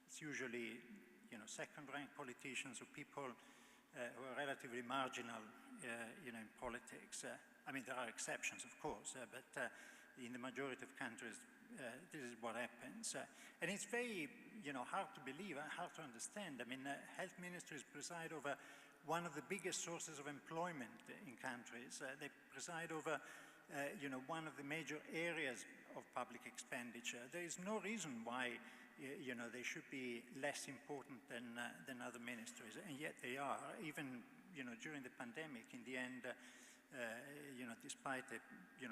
It's usually, second-rank politicians or people who are relatively marginal, in politics. I mean, there are exceptions, of course, but in the majority of countries, this is what happens. And it's very, hard to believe, hard to understand. I mean, health ministries preside over one of the biggest sources of employment in countries. They preside over one of the major areas of public expenditure. There is no reason why, they should be less important than other ministries, and yet they are. Even, during the pandemic, in the end, despite a,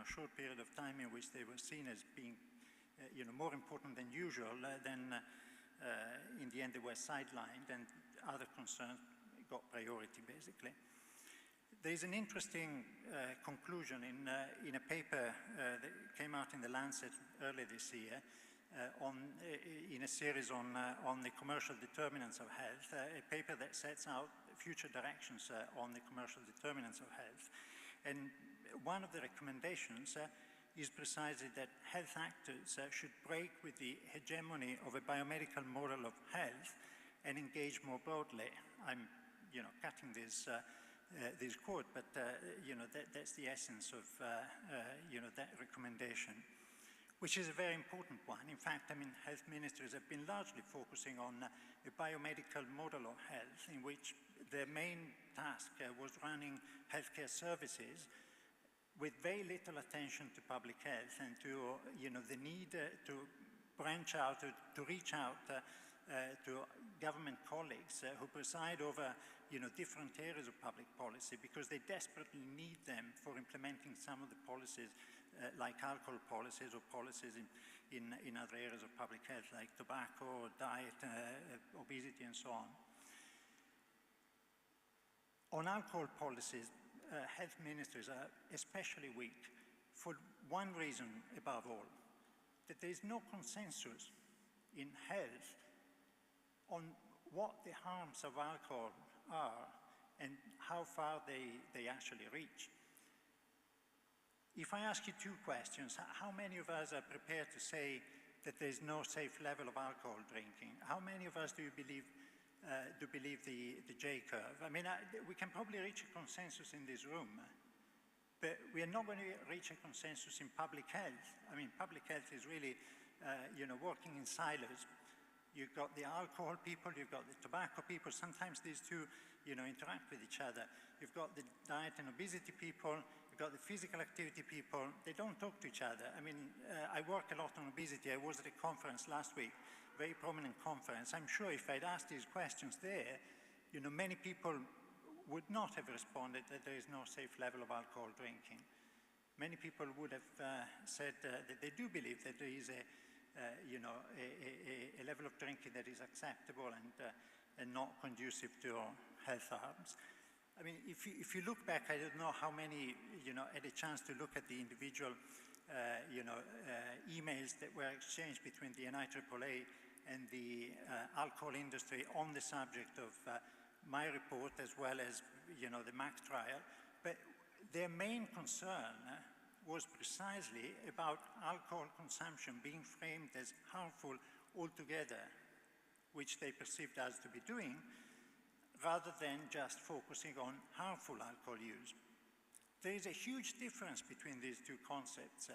short period of time in which they were seen as being, more important than usual, then in the end they were sidelined, and other concerns got priority, basically. There is an interesting conclusion in a paper that came out in The Lancet earlier this year in a series on the commercial determinants of health, a paper that sets out future directions on the commercial determinants of health. And one of the recommendations is precisely that health actors should break with the hegemony of a biomedical model of health and engage more broadly. I'm, cutting this quote, but that's the essence of that recommendation, which is a very important one. In fact, health ministers have been largely focusing on a biomedical model of health in which their main task was running healthcare services with very little attention to public health and to the need to branch out, to reach out to government colleagues who preside over different areas of public policy, because they desperately need them for implementing some of the policies like alcohol policies or policies in other areas of public health like tobacco, diet, obesity and so on. On alcohol policies, health ministers are especially weak for one reason above all, that there is no consensus in health on what the harms of alcohol are and how far they actually reach. If I ask you two questions, how many of us are prepared to say that there is no safe level of alcohol drinking? How many of us do believe the J-curve? We can probably reach a consensus in this room, but we are not going to reach a consensus in public health. Public health is really, working in silos. You've got the alcohol people, you've got the tobacco people. Sometimes these two, interact with each other. You've got the diet and obesity people, you've got the physical activity people. They don't talk to each other. I work a lot on obesity. I was at a conference last week, very prominent conference. I'm sure if I'd asked these questions there, many people would not have responded that there is no safe level of alcohol drinking. Many people would have said that they do believe that there is a level of drinking that is acceptable and not conducive to health harms. If you look back, I don't know how many had a chance to look at the individual emails that were exchanged between the NIAAA and the alcohol industry on the subject of my report as well as the MAC trial, but their main concern was precisely about alcohol consumption being framed as harmful altogether, which they perceived us to be doing, rather than just focusing on harmful alcohol use. There is a huge difference between these two concepts,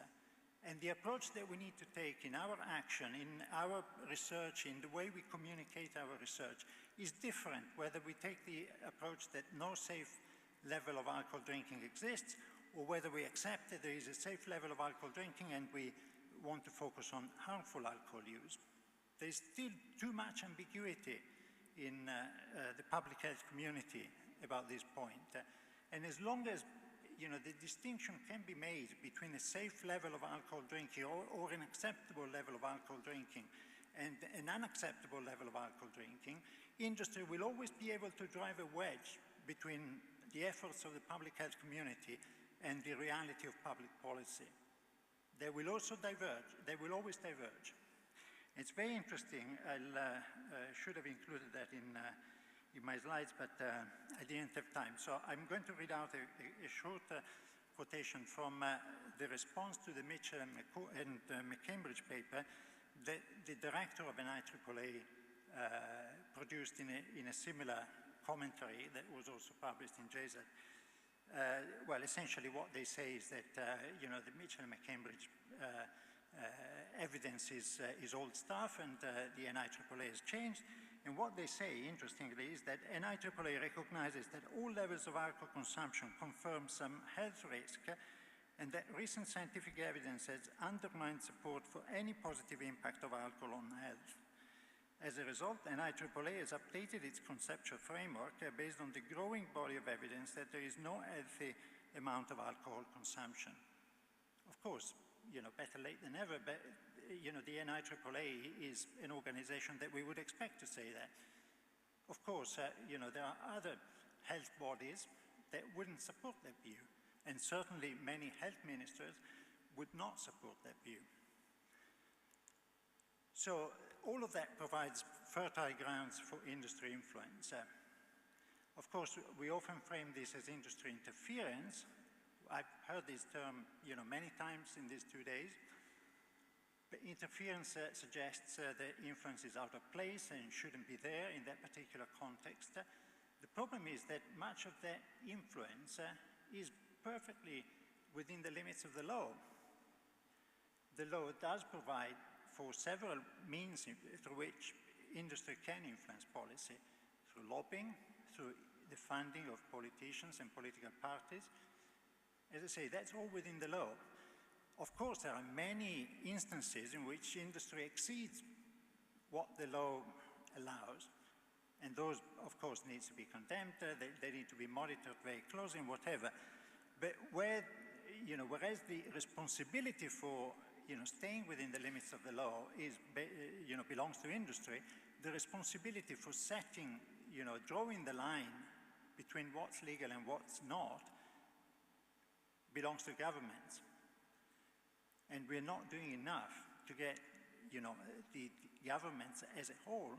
and the approach that we need to take in our action, in our research, in the way we communicate our research, is different whether we take the approach that no safe level of alcohol drinking exists, or whether we accept that there is a safe level of alcohol drinking and we want to focus on harmful alcohol use. There's still too much ambiguity in the public health community about this point. And as long as the distinction can be made between a safe level of alcohol drinking or an acceptable level of alcohol drinking and an unacceptable level of alcohol drinking, industry will always be able to drive a wedge between the efforts of the public health community and the reality of public policy. They will also diverge. They will always diverge. It's very interesting. I should have included that in my slides, but I didn't have time. So I'm going to read out a short quotation from the response to the Mitchell and McCambridge paper that the director of NIAAA produced in a similar commentary that was also published in JSAT. Well, essentially what they say is that, the Mitchell and McCambridge evidence is old stuff and the NIAAA has changed. And what they say, interestingly, is that NIAAA recognizes that all levels of alcohol consumption confirm some health risk and that recent scientific evidence has undermined support for any positive impact of alcohol on health. As a result, NIAAA has updated its conceptual framework based on the growing body of evidence that there is no healthy amount of alcohol consumption. Of course, better late than never, but the NIAAA is an organization that we would expect to say that. Of course, there are other health bodies that wouldn't support that view, and certainly many health ministers would not support that view. So all of that provides fertile grounds for industry influence. Of course, we often frame this as industry interference. I've heard this term, many times in these 2 days. But interference suggests that influence is out of place and shouldn't be there in that particular context. The problem is that much of that influence is perfectly within the limits of the law. The law does provide for several means through which industry can influence policy, through lobbying, through the funding of politicians and political parties. As I say, that's all within the law. Of course, there are many instances in which industry exceeds what the law allows, and those, of course, need to be condemned, they need to be monitored very closely and whatever. But whereas the responsibility for staying within the limits of the law belongs to industry, the responsibility for setting, drawing the line between what's legal and what's not belongs to governments. And we're not doing enough to get, the governments as a whole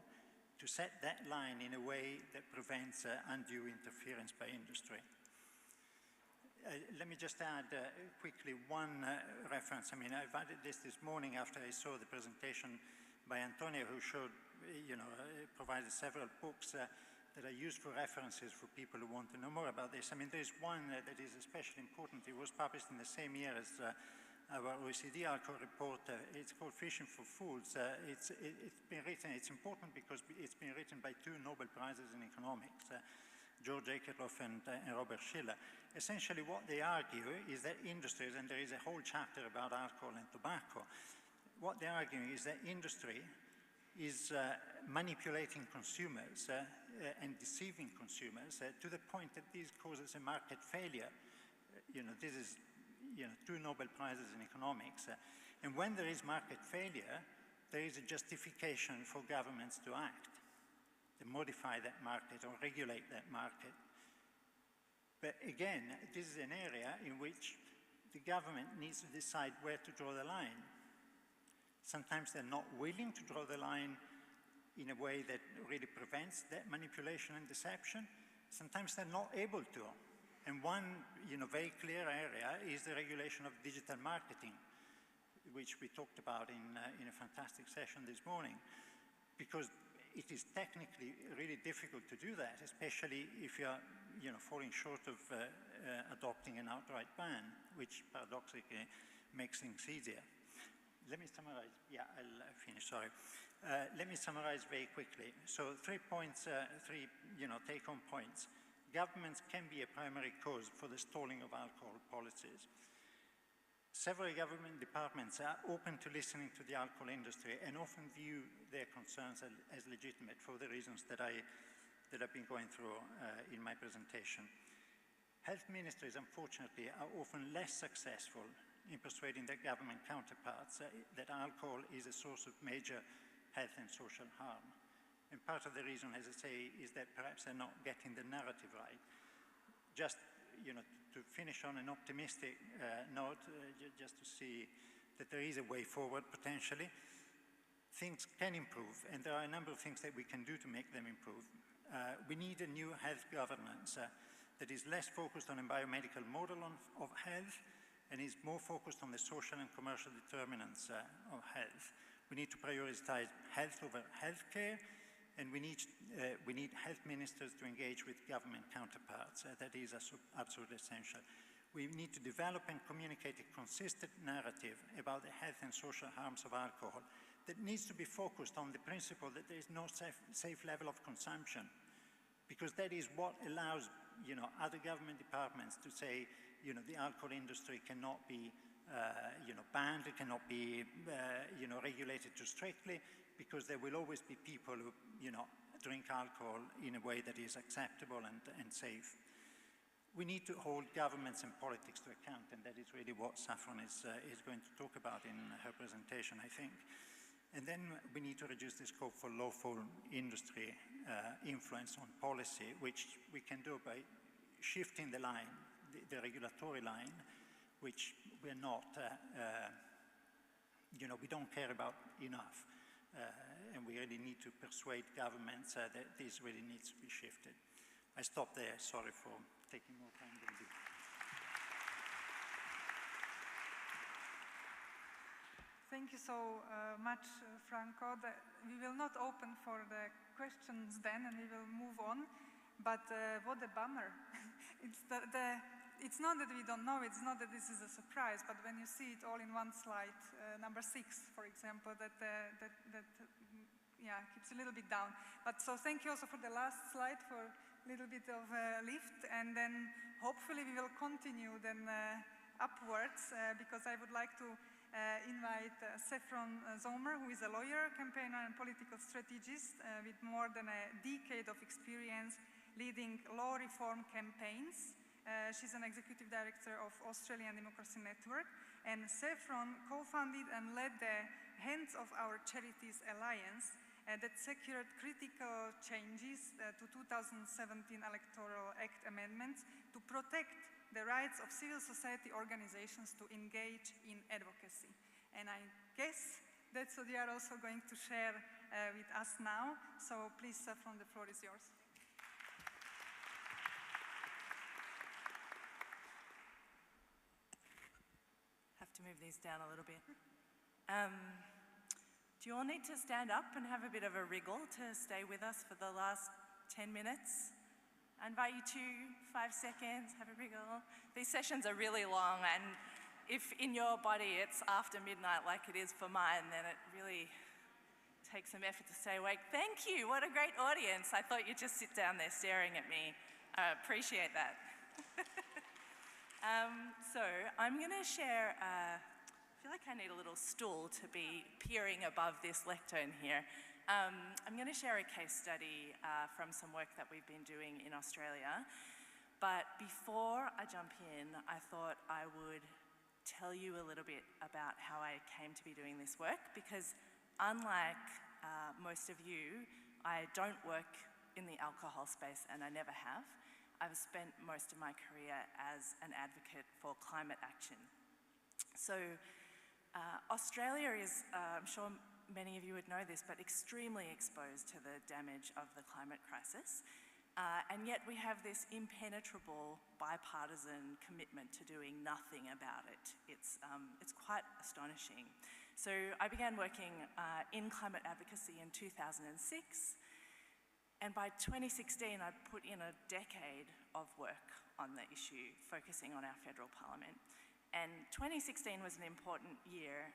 to set that line in a way that prevents undue interference by industry. Let me just add quickly one reference. I mean, I've added this morning after I saw the presentation by Antonio, who showed, provided several books that are useful references for people who want to know more about this. I mean, there's one that is especially important. It was published in the same year as our OECD alcohol report. It's called Fishing for Fools. It's been written, it's important because it's been written by 2 Nobel Prizes in economics, George Akerlof and Robert Shiller. Essentially what they argue is that industries, and there is a whole chapter about alcohol and tobacco, what they're arguing is that industry is manipulating consumers and deceiving consumers to the point that this causes a market failure. This is 2 Nobel Prizes in economics. And when there is market failure, there is a justification for governments to act, to modify that market or regulate that market. But again, this is an area in which the government needs to decide where to draw the line. Sometimes they're not willing to draw the line in a way that really prevents that manipulation and deception. Sometimes they're not able to. And one very clear area is the regulation of digital marketing, which we talked about in a fantastic session this morning, because it is technically really difficult to do that, especially if you're falling short of adopting an outright ban, which paradoxically makes things easier. Let me summarize. Yeah, I'll finish, sorry. Let me summarize very quickly. So 3 points, take-home points. Governments can be a primary cause for the stalling of alcohol policies. Several government departments are open to listening to the alcohol industry and often view their concerns as legitimate for the reasons that I've been going through in my presentation. Health ministries, unfortunately, are often less successful in persuading their government counterparts that alcohol is a source of major health and social harm. And part of the reason, as I say, is that perhaps they're not getting the narrative right. Just, to finish on an optimistic note, just to see that there is a way forward potentially. Things can improve, and there are a number of things that we can do to make them improve. We need a new health governance that is less focused on a biomedical model of health and is more focused on the social and commercial determinants of health. We need to prioritize health over healthcare, and we need health ministers to engage with government counterparts. That is absolutely essential. We need to develop and communicate a consistent narrative about the health and social harms of alcohol that needs to be focused on the principle that there is no safe level of consumption, because that is what allows other government departments to say the alcohol industry cannot be banned, it cannot be regulated too strictly, because there will always be people who drink alcohol in a way that is acceptable and safe. We need to hold governments and politics to account, and that is really what Saffron is going to talk about in her presentation, I think. And then we need to reduce the scope for lawful industry influence on policy, which we can do by shifting the line, the regulatory line, which we're not, we don't care about enough. And we really need to persuade governments that this really needs to be shifted. I stop there. Sorry for taking more time than due. Thank you so much, Franco. We will not open for the questions then, and we will move on. But what a bummer. It's not that we don't know, it's not that this is a surprise, but when you see it all in one slide, number 6, for example, that keeps a little bit down. But so thank you also for the last slide for a little bit of lift, and then hopefully we will continue then upwards, because I would like to invite Saffron Zomer, who is a lawyer, campaigner, and political strategist with more than a decade of experience leading law reform campaigns. She's an executive director of Australian Democracy Network, and Saffron co-founded and led the Hands of Our Charities Alliance that secured critical changes to 2017 Electoral Act amendments to protect the rights of civil society organizations to engage in advocacy. And I guess that's what they are also going to share with us now. So please, Saffron, the floor is yours. Have to move these down a little bit. Do you all need to stand up and have a bit of a wriggle to stay with us for the last 10 minutes? I invite you to 5 seconds, have a wriggle. These sessions are really long, and if in your body it's after midnight like it is for mine, then it really takes some effort to stay awake. Thank you, what a great audience. I thought you'd just sit down there staring at me. I appreciate that. So I'm gonna share, I feel like I need a little stool to be peering above this lectern here. I'm going to share a case study from some work that we've been doing in Australia. But before I jump in, I thought I would tell you a little bit about how I came to be doing this work, because unlike most of you, I don't work in the alcohol space, and I never have. I've spent most of my career as an advocate for climate action. So Australia is, I'm sure many of you would know this, but extremely exposed to the damage of the climate crisis. And yet we have this impenetrable bipartisan commitment to doing nothing about it. It's quite astonishing. So I began working in climate advocacy in 2006. And by 2016, I'd put in a decade of work on the issue, focusing on our federal parliament. And 2016 was an important year,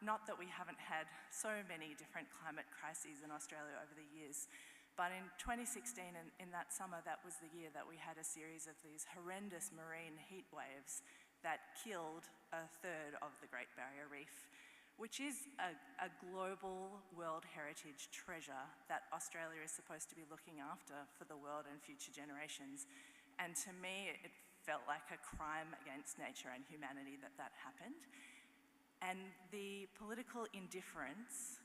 not that we haven't had so many different climate crises in Australia over the years, but in 2016, in that summer, that was the year that we had a series of these horrendous marine heat waves that killed a third of the Great Barrier Reef, which is a global World Heritage treasure that Australia is supposed to be looking after for the world and future generations. And to me, it felt like a crime against nature and humanity that happened. And the political indifference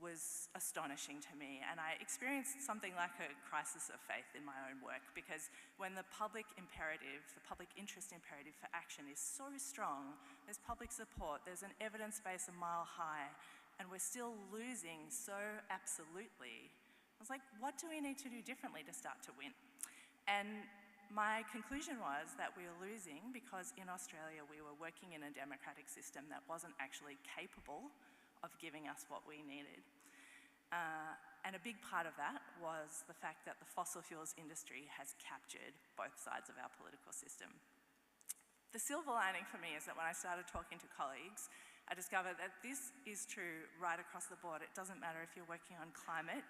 was astonishing to me, and I experienced something like a crisis of faith in my own work, because when the public imperative, the public interest imperative for action is so strong, there's public support, there's an evidence base a mile high, and we're still losing so absolutely. I was like, what do we need to do differently to start to win? And my conclusion was that we were losing because in Australia we were working in a democratic system that wasn't actually capable of giving us what we needed. And a big part of that was the fact that the fossil fuels industry has captured both sides of our political system. The silver lining for me is that when I started talking to colleagues, I discovered that this is true right across the board. It doesn't matter if you're working on climate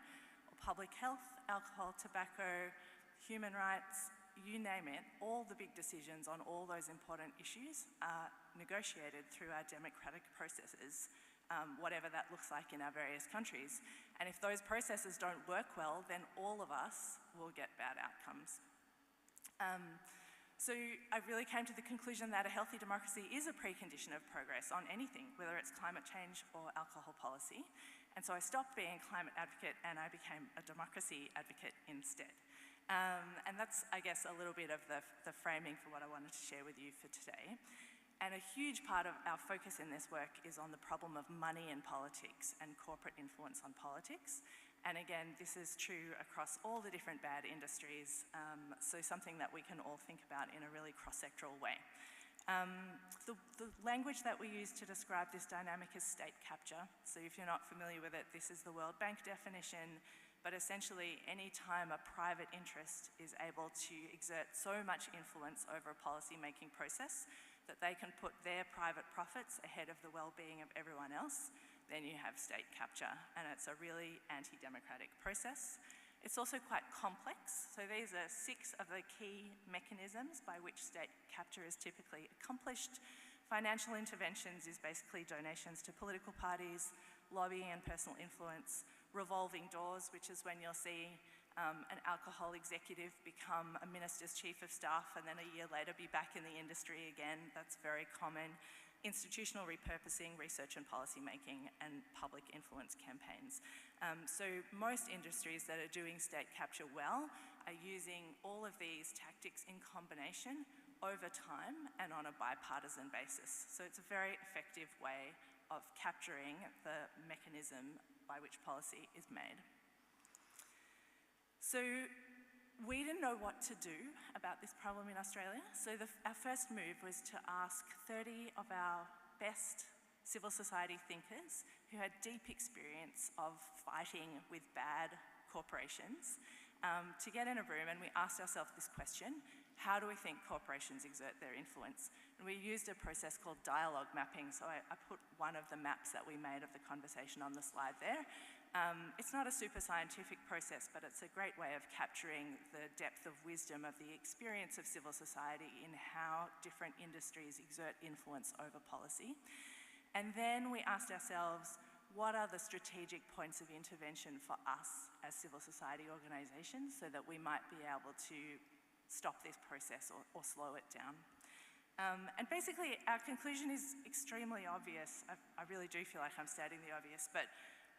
or public health, alcohol, tobacco, human rights, you name it, all the big decisions on all those important issues are negotiated through our democratic processes, whatever that looks like in our various countries. And if those processes don't work well, then all of us will get bad outcomes. So I really came to the conclusion that a healthy democracy is a precondition of progress on anything, whether it's climate change or alcohol policy. And so I stopped being a climate advocate and I became a democracy advocate instead. And that's, I guess, a little bit of the framing for what I wanted to share with you for today. And a huge part of our focus in this work is on the problem of money in politics and corporate influence on politics. And again, this is true across all the different bad industries, so something that we can all think about in a really cross-sectoral way. The The language that we use to describe this dynamic is state capture. So if you're not familiar with it, this is the World Bank definition, but essentially any time a private interest is able to exert so much influence over a policy-making process that they can put their private profits ahead of the well-being of everyone else, then you have state capture, and it's a really anti-democratic process. It's also quite complex, so these are 6 of the key mechanisms by which state capture is typically accomplished. Financial interventions is basically donations to political parties, lobbying and personal influence, revolving doors, which is when you'll see an alcohol executive become a minister's chief of staff and then a year later be back in the industry again. That's very common. Institutional repurposing, research and policy making, and public influence campaigns. So most industries that are doing state capture well are using all of these tactics in combination over time and on a bipartisan basis. So it's a very effective way of capturing the mechanism by which policy is made. So we didn't know what to do about this problem in Australia. So our first move was to ask 30 of our best civil society thinkers who had deep experience of fighting with bad corporations to get in a room, and we asked ourselves this question: how do we think corporations exert their influence? And we used a process called dialogue mapping. So I put one of the maps that we made of the conversation on the slide there. It's not a super scientific process, but it's a great way of capturing the depth of wisdom of the experience of civil society in how different industries exert influence over policy. And then we asked ourselves, what are the strategic points of intervention for us as civil society organisations so that we might be able to stop this process or slow it down? And basically, our conclusion is extremely obvious. I really do feel like I'm stating the obvious, but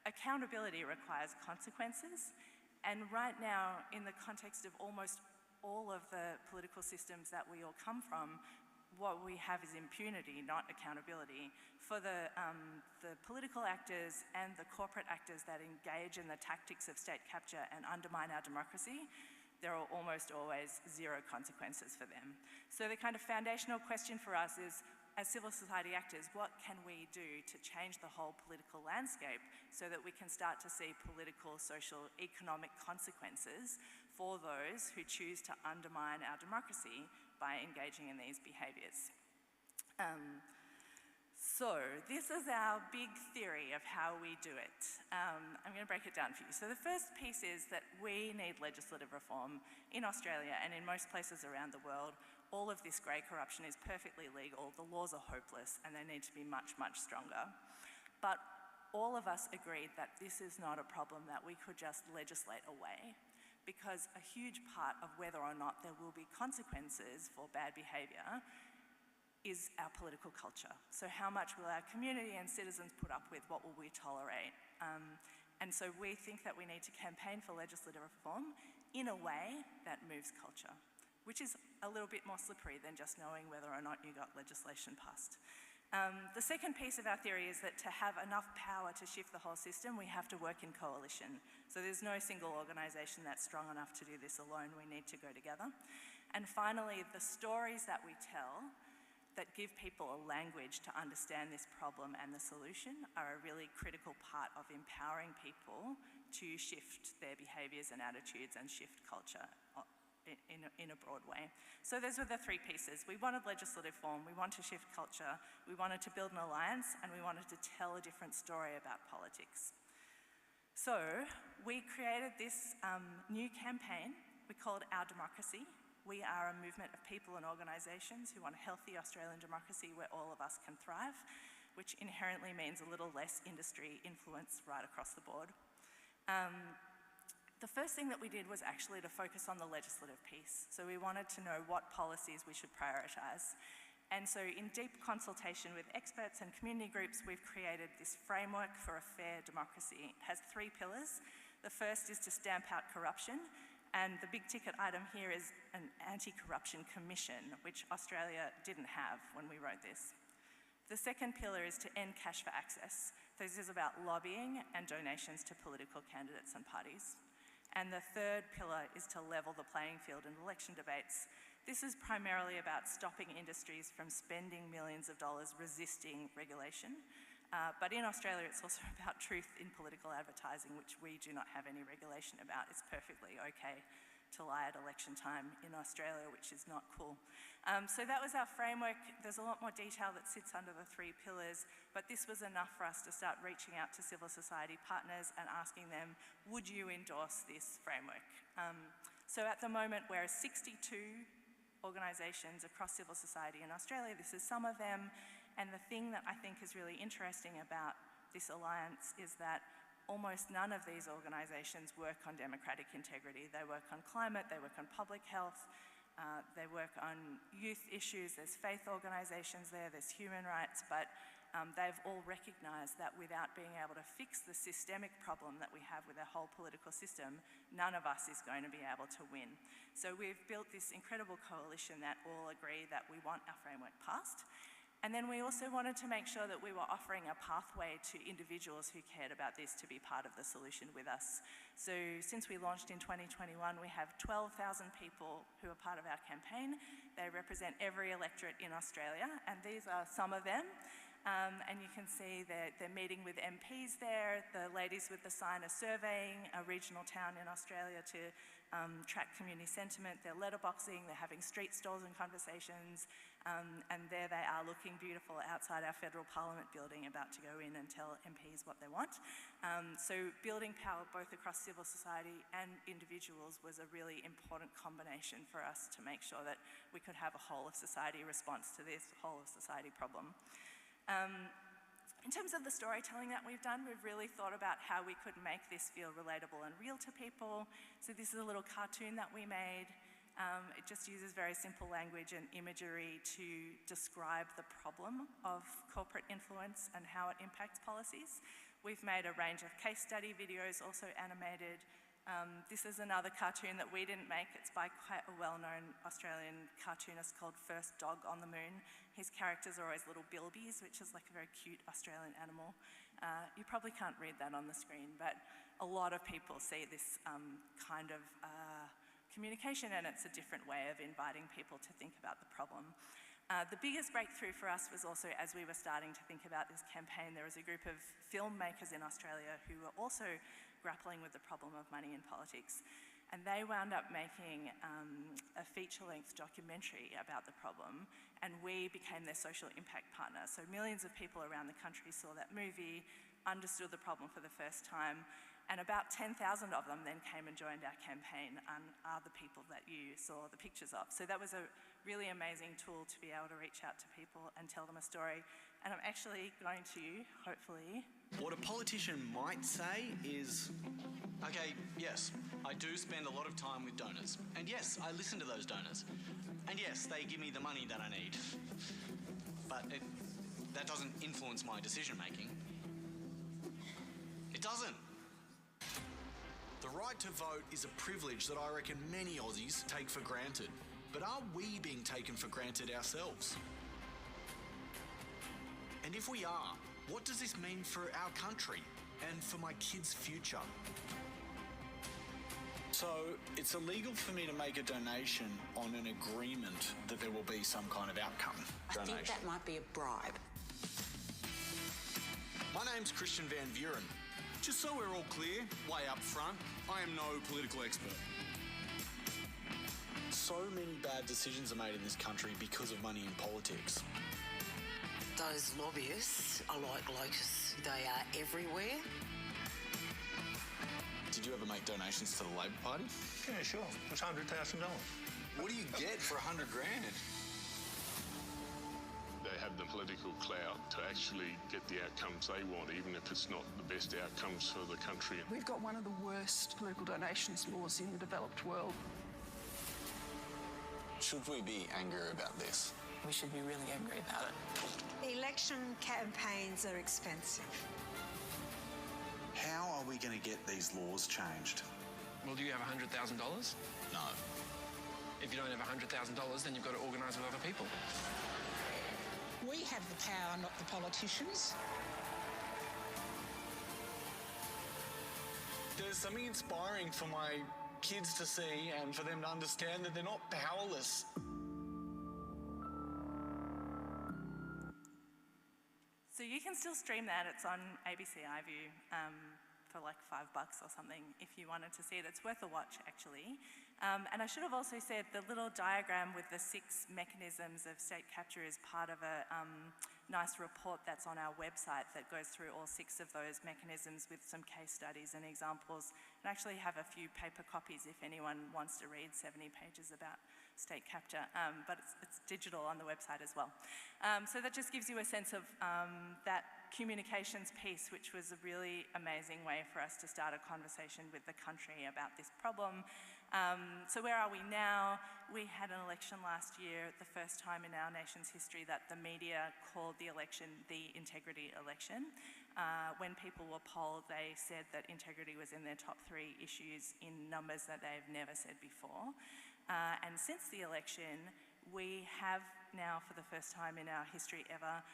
accountability requires consequences. And right now, in the context of almost all of the political systems that we all come from, what we have is impunity, not accountability. For the political actors and the corporate actors that engage in the tactics of state capture and undermine our democracy, there are almost always 0 consequences for them. So the kind of foundational question for us is, as civil society actors, what can we do to change the whole political landscape so that we can start to see political, social, economic consequences for those who choose to undermine our democracy by engaging in these behaviours? So this is our big theory of how we do it. I'm going to break it down for you. So the first piece is that we need legislative reform in Australia and in most places around the world. All of this grey corruption is perfectly legal, the laws are hopeless, and they need to be much, much stronger. But all of us agreed that this is not a problem that we could just legislate away, because a huge part of whether or not there will be consequences for bad behaviour is our political culture. So how much will our community and citizens put up with? What will we tolerate? And so we think that we need to campaign for legislative reform in a way that moves culture, which is a little bit more slippery than just knowing whether or not you got legislation passed. The second piece of our theory is that to have enough power to shift the whole system, we have to work in coalition. So there's no single organisation that's strong enough to do this alone. We need to go together. And finally, the stories that we tell that give people a language to understand this problem and the solution are a really critical part of empowering people to shift their behaviours and attitudes and shift culture in a broad way. So those were the 3 pieces. We wanted legislative reform, we wanted to shift culture, we wanted to build an alliance, and we wanted to tell a different story about politics. So we created this new campaign we called Our Democracy. We are a movement of people and organisations who want a healthy Australian democracy where all of us can thrive, which inherently means a little less industry influence right across the board. The first thing that we did was actually to focus on the legislative piece. So we wanted to know what policies we should prioritise. And so in deep consultation with experts and community groups, we've created this framework for a fair democracy. It has 3 pillars. The first is to stamp out corruption. And the big ticket item here is an anti-corruption commission, which Australia didn't have when we wrote this. The second pillar is to end cash for access. This is about lobbying and donations to political candidates and parties. And the third pillar is to level the playing field in election debates. This is primarily about stopping industries from spending millions of dollars resisting regulation. But in Australia, it's also about truth in political advertising, which we do not have any regulation about. It's perfectly okay to lie at election time in Australia, which is not cool. So that was our framework. There's a lot more detail that sits under the 3 pillars, but this was enough for us to start reaching out to civil society partners and asking them, would you endorse this framework? So at the moment, we're 62 organisations across civil society in Australia. This is some of them. And the thing that I think is really interesting about this alliance is that almost none of these organisations work on democratic integrity. They work on climate, they work on public health, they work on youth issues, there's faith organisations there's human rights, but they've all recognised that without being able to fix the systemic problem that we have with our whole political system, none of us is going to be able to win. So we've built this incredible coalition that all agree that we want our framework passed. And then we also wanted to make sure that we were offering a pathway to individuals who cared about this to be part of the solution with us. So since we launched in 2021, we have 12,000 people who are part of our campaign. They represent every electorate in Australia, and these are some of them. And you can see that they're meeting with MPs there. The ladies with the sign are surveying a regional town in Australia to track community sentiment. They're letterboxing, they're having street stalls and conversations, and there they are looking beautiful outside our federal parliament building, about to go in and tell MPs what they want. So building power both across civil society and individuals was a really important combination for us to make sure that we could have a whole of society response to this whole of society problem. In terms of the storytelling that we've done, we've really thought about how we could make this feel relatable and real to people. So this is a little cartoon that we made. It just uses very simple language and imagery to describe the problem of corporate influence and how it impacts policies. We've made a range of case study videos, also animated. This is another cartoon that we didn't make. It's by quite a well-known Australian cartoonist called First Dog on the Moon. His characters are always little bilbies, which is like a very cute Australian animal. You probably can't read that on the screen, but a lot of people see this kind of communication, and it's a different way of inviting people to think about the problem. The biggest breakthrough for us was also, as we were starting to think about this campaign, there was a group of filmmakers in Australia who were also grappling with the problem of money in politics. And they wound up making a feature-length documentary about the problem, and we became their social impact partner. So millions of people around the country saw that movie, understood the problem for the first time, and about 10,000 of them then came and joined our campaign and are the people that you saw the pictures of. So that was a really amazing tool to be able to reach out to people and tell them a story. And I'm actually going to, hopefully... What a politician might say is, okay, yes, I do spend a lot of time with donors. And yes, I listen to those donors. And yes, they give me the money that I need. But that doesn't influence my decision-making. It doesn't. The right to vote is a privilege that I reckon many Aussies take for granted. But are we being taken for granted ourselves? And if we are, what does this mean for our country and for my kids' future? So it's illegal for me to make a donation on an agreement that there will be some kind of outcome. I think that might be a bribe. My name's Christian Van Vuren. Just so we're all clear, way up front, I am no political expert. So many bad decisions are made in this country because of money in politics. Those lobbyists are like locusts. They are everywhere. Did you ever make donations to the Labor Party? Yeah, sure. It's $100,000. What do you get for $100,000? They have the political clout to actually get the outcomes they want, even if it's not the best outcomes for the country. We've got one of the worst political donations laws in the developed world. Should we be angry about this? We should be really angry about it. Election campaigns are expensive. How are we going to get these laws changed? Well, do you have $100,000? No. If you don't have $100,000, then you've got to organise with other people. We have the power, not the politicians. There's something inspiring for my kids to see and for them to understand that they're not powerless. So you can still stream that. It's on ABC iView for like $5 or something if you wanted to see it. It's worth a watch, actually. And I should have also said the little diagram with the 6 mechanisms of state capture is part of a nice report that's on our website that goes through all 6 of those mechanisms with some case studies and examples. And I actually have a few paper copies if anyone wants to read 70 pages about state capture, but it's digital on the website as well. So that just gives you a sense of that communications piece, which was a really amazing way for us to start a conversation with the country about this problem. So where are we now? We had an election last year, the first time in our nation's history that the media called the election the integrity election. When people were polled, they said that integrity was in their top 3 issues in numbers that they've never said before. And since the election, we have now, for the first time in our history ever,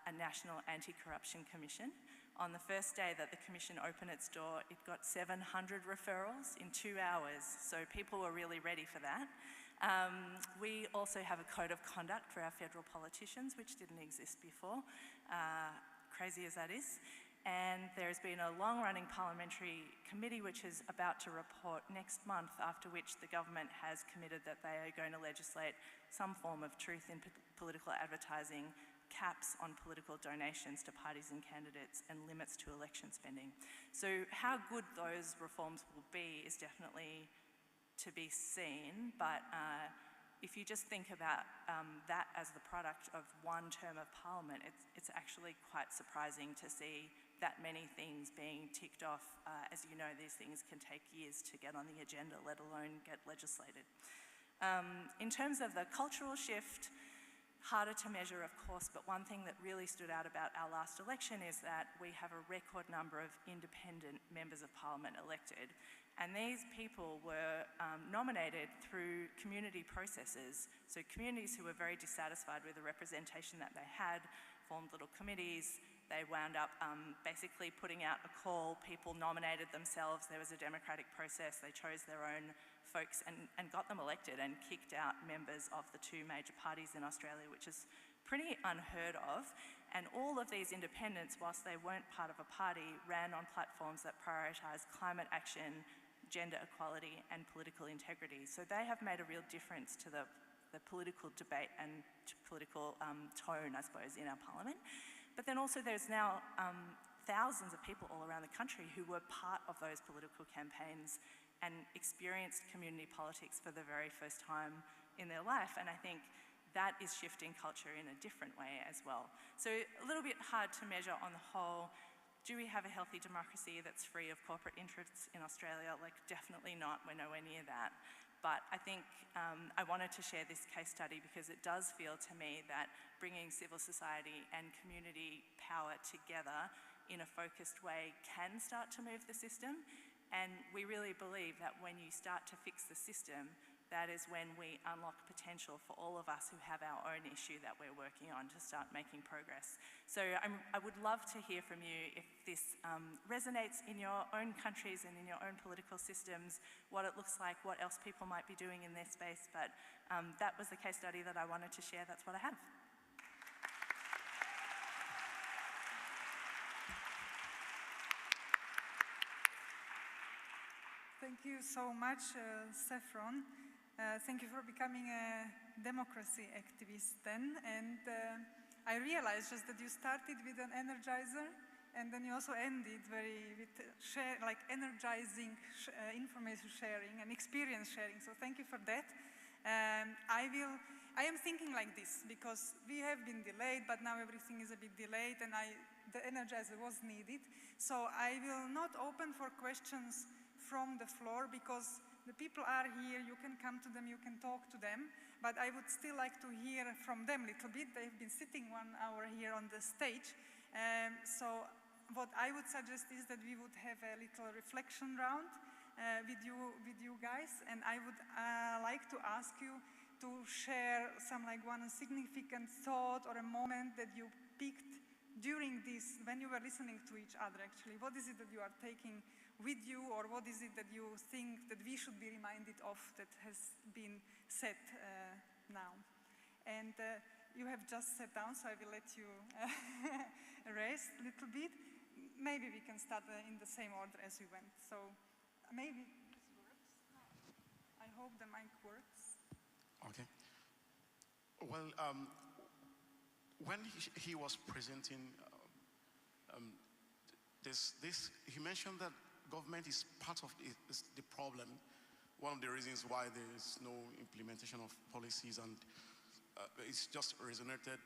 a National Anti-Corruption Commission. On the first day that the commission opened its door, it got 700 referrals in 2 hours, so people were really ready for that. We also have a code of conduct for our federal politicians, which didn't exist before, crazy as that is. And there's been a long-running parliamentary committee which is about to report next month, after which the government has committed that they are going to legislate some form of truth in political advertising, caps on political donations to parties and candidates, and limits to election spending. So how good those reforms will be is definitely to be seen, but if you just think about that as the product of one term of parliament, it's actually quite surprising to see that many things being ticked off. As you know, these things can take years to get on the agenda, let alone get legislated. In terms of the cultural shift, harder to measure, of course, but one thing that really stood out about our last election is that we have a record number of independent members of parliament elected. And these people were nominated through community processes. So communities who were very dissatisfied with the representation that they had formed little committees. They wound up basically putting out a call. People nominated themselves. There was a democratic process. They chose their own folks and got them elected and kicked out members of the 2 major parties in Australia, which is pretty unheard of. And all of these independents, whilst they weren't part of a party, ran on platforms that prioritised climate action, gender equality and political integrity. So they have made a real difference to the political debate and political tone, I suppose, in our parliament. But then also there's now thousands of people all around the country who were part of those political campaigns and experienced community politics for the very first time in their life. And I think that is shifting culture in a different way as well. So a little bit hard to measure on the whole. Do we have a healthy democracy that's free of corporate interests in Australia? Like, definitely not. We're nowhere near that. But I think I wanted to share this case study because it does feel to me that bringing civil society and community power together in a focused way can start to move the system. And we really believe that when you start to fix the system, that is when we unlock potential for all of us who have our own issue that we're working on to start making progress. So I would love to hear from you if this resonates in your own countries and in your own political systems, what it looks like, what else people might be doing in their space. But that was the case study that I wanted to share. That's what I have. Thank you so much, Saffron. Thank you for becoming a democracy activist then. And I realized just that you started with an energizer and then you also ended with energizing information sharing and experience sharing. So thank you for that. I am thinking like this because we have been delayed, but now everything is a bit delayed and the energizer was needed. So I will not open for questions from the floor because the people are here, you can come to them, you can talk to them, but I would still like to hear from them a little bit. They've been sitting 1 hour here on the stage. So what I would suggest is that we would have a little reflection round with you guys, and I would like to ask you to share one significant thought or a moment that you picked during this, when you were listening to each other actually. What is it that you are taking with you, or what is it that you think that we should be reminded of that has been said now? And you have just sat down, so I will let you race a little bit. Maybe we can start in the same order as we went. So maybe this works. I hope the mic works. Okay. Well, when he was presenting he mentioned that government is part of the problem. One of the reasons why there is no implementation of policies, and it's just resonated,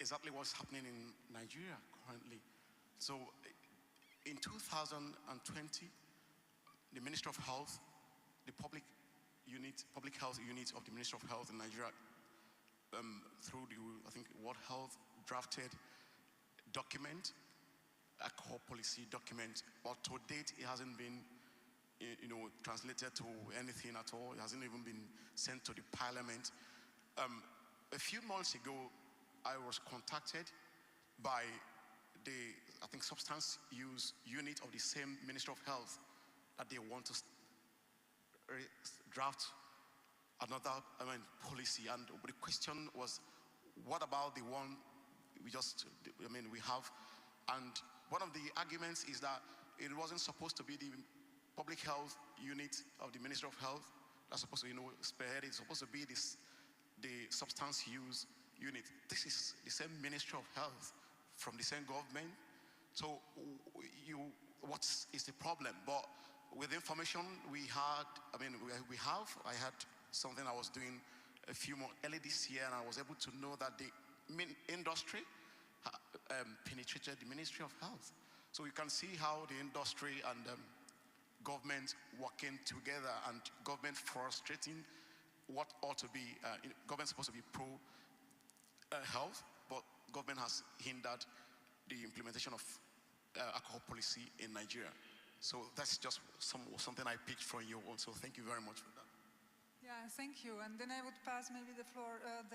exactly what's happening in Nigeria currently. So, in 2020, the Ministry of Health, the public health unit of the Ministry of Health in Nigeria, through the, I think, World Health, drafted document, a core policy document, but to date it hasn't been translated to anything at all. It hasn't even been sent to the parliament. A few months ago, I was contacted by the, I think, substance use unit of the same Ministry of Health, that they want to draft another policy. And the question was, what about the one we have? And one of the arguments is that it wasn't supposed to be the public health unit of the Ministry of Health that's supposed to, spearhead it. It's supposed to be the substance use unit. This is the same Ministry of Health from the same government. So what is the problem? But with the information we had, I had something I was doing a few more early this year, and I was able to know that the industry penetrated the Ministry of Health. So you can see how the industry and government working together, and government frustrating what ought to be, government supposed to be pro-health, but government has hindered the implementation of alcohol policy in Nigeria. So that's just something I picked from you also. Thank you very much for that. Yeah, thank you. And then I would pass maybe the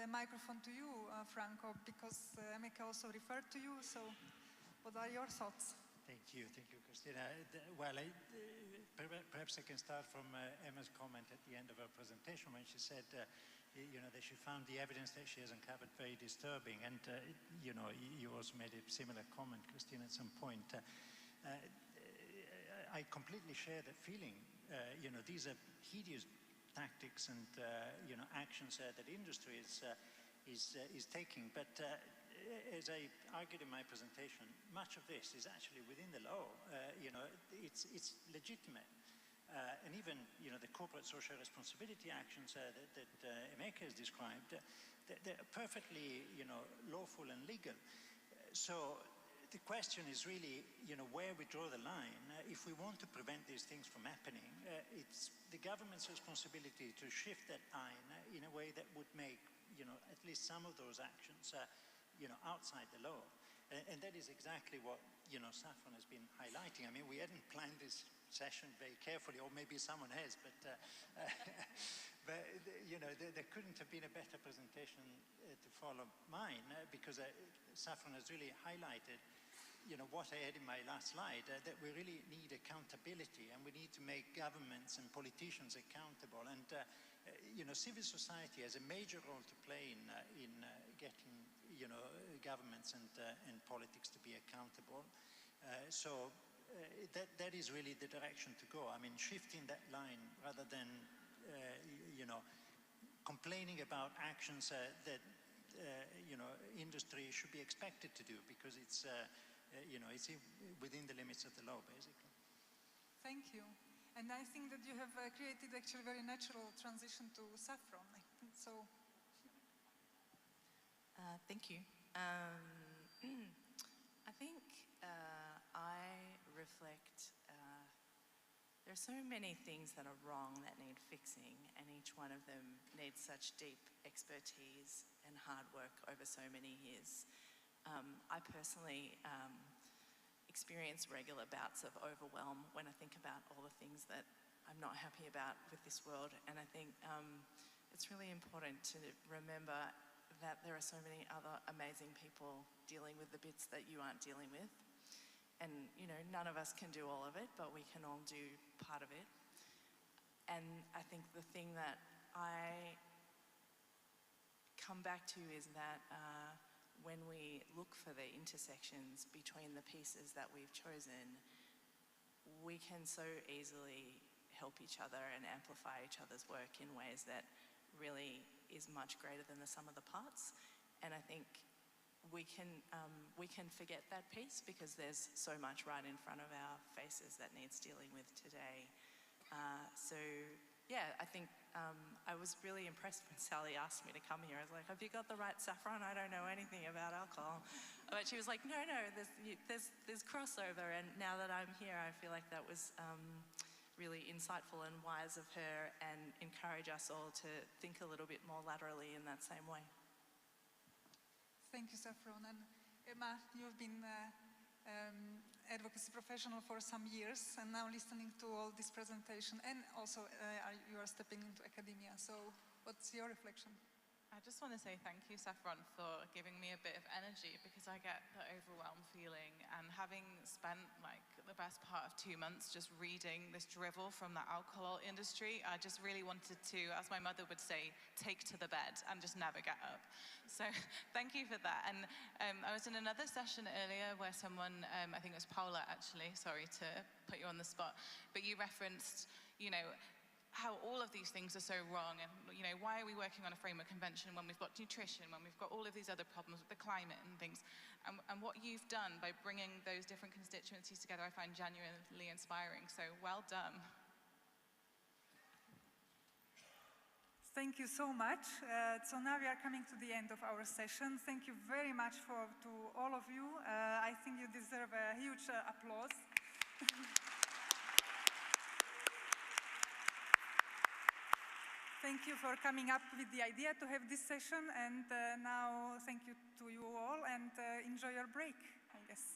microphone to you, Franco, because Emeka also referred to you. So what are your thoughts? Thank you, Christina. Well, perhaps I can start from Emma's comment at the end of her presentation when she said, that she found the evidence that she has uncovered very disturbing. And, you also made a similar comment, Christina, at some point. I completely share that feeling. These are hideous tactics and actions that industry is taking. But as I argued in my presentation, much of this is actually within the law. It's legitimate. And even the corporate social responsibility actions that Emeka has described, they're perfectly lawful and legal. So the question is really where we draw the line. If we want to prevent these things from happening, it's the government's responsibility to shift that line in a way that would make at least some of those actions outside the law. And that is exactly what Saffron has been highlighting. I mean, we hadn't planned this session very carefully, or maybe someone has, but there couldn't have been a better presentation to follow mine, because Saffron has really highlighted what I had in my last slide, that we really need accountability, and we need to make governments and politicians accountable. And civil society has a major role to play in getting governments and politics to be accountable. So that is really the direction to go. I mean, shifting that line rather than complaining about actions that industry should be expected to do, because it's it's within the limits of the law, basically. Thank you. And I think that you have created actually a very natural transition to Saffron. So. Thank you. I think I reflect, there are so many things that are wrong that need fixing, and each one of them needs such deep expertise and hard work over so many years. I personally experience regular bouts of overwhelm when I think about all the things that I'm not happy about with this world, and I think it's really important to remember that there are so many other amazing people dealing with the bits that you aren't dealing with. And, none of us can do all of it, but we can all do part of it. And I think the thing that I come back to is that when we look for the intersections between the pieces that we've chosen, we can so easily help each other and amplify each other's work in ways that really is much greater than the sum of the parts. And I think we can forget that piece because there's so much right in front of our faces that needs dealing with today. So yeah, I think I was really impressed when Sally asked me to come here. I was like, have you got the right saffron? I don't know anything about alcohol. But she was like, no, there's crossover. And now that I'm here, I feel like that was really insightful and wise of her, and encourage us all to think a little bit more laterally in that same way. Thank you, Saffron. And Emma, you've been advocacy professional for some years, and now listening to all this presentation, and also you are stepping into academia. So what's your reflection? I just want to say thank you, Saffron, for giving me a bit of energy, because I get the overwhelmed feeling, and having spent like the best part of 2 months just reading this drivel from the alcohol industry, I just really wanted to, as my mother would say, take to the bed and just never get up. So thank you for that. And I was in another session earlier where someone, I think it was Paula actually, sorry to put you on the spot, but you referenced, you know, how all of these things are so wrong, and you know, why are we working on a framework convention when we've got nutrition, when we've got all of these other problems with the climate and things, and what you've done by bringing those different constituencies together, I find genuinely inspiring. So well done. Thank you so much. So now we are coming to the end of our session. Thank you very much to all of you. I think you deserve a huge applause. Thank you for coming up with the idea to have this session, and now thank you to you all, and enjoy your break, I guess.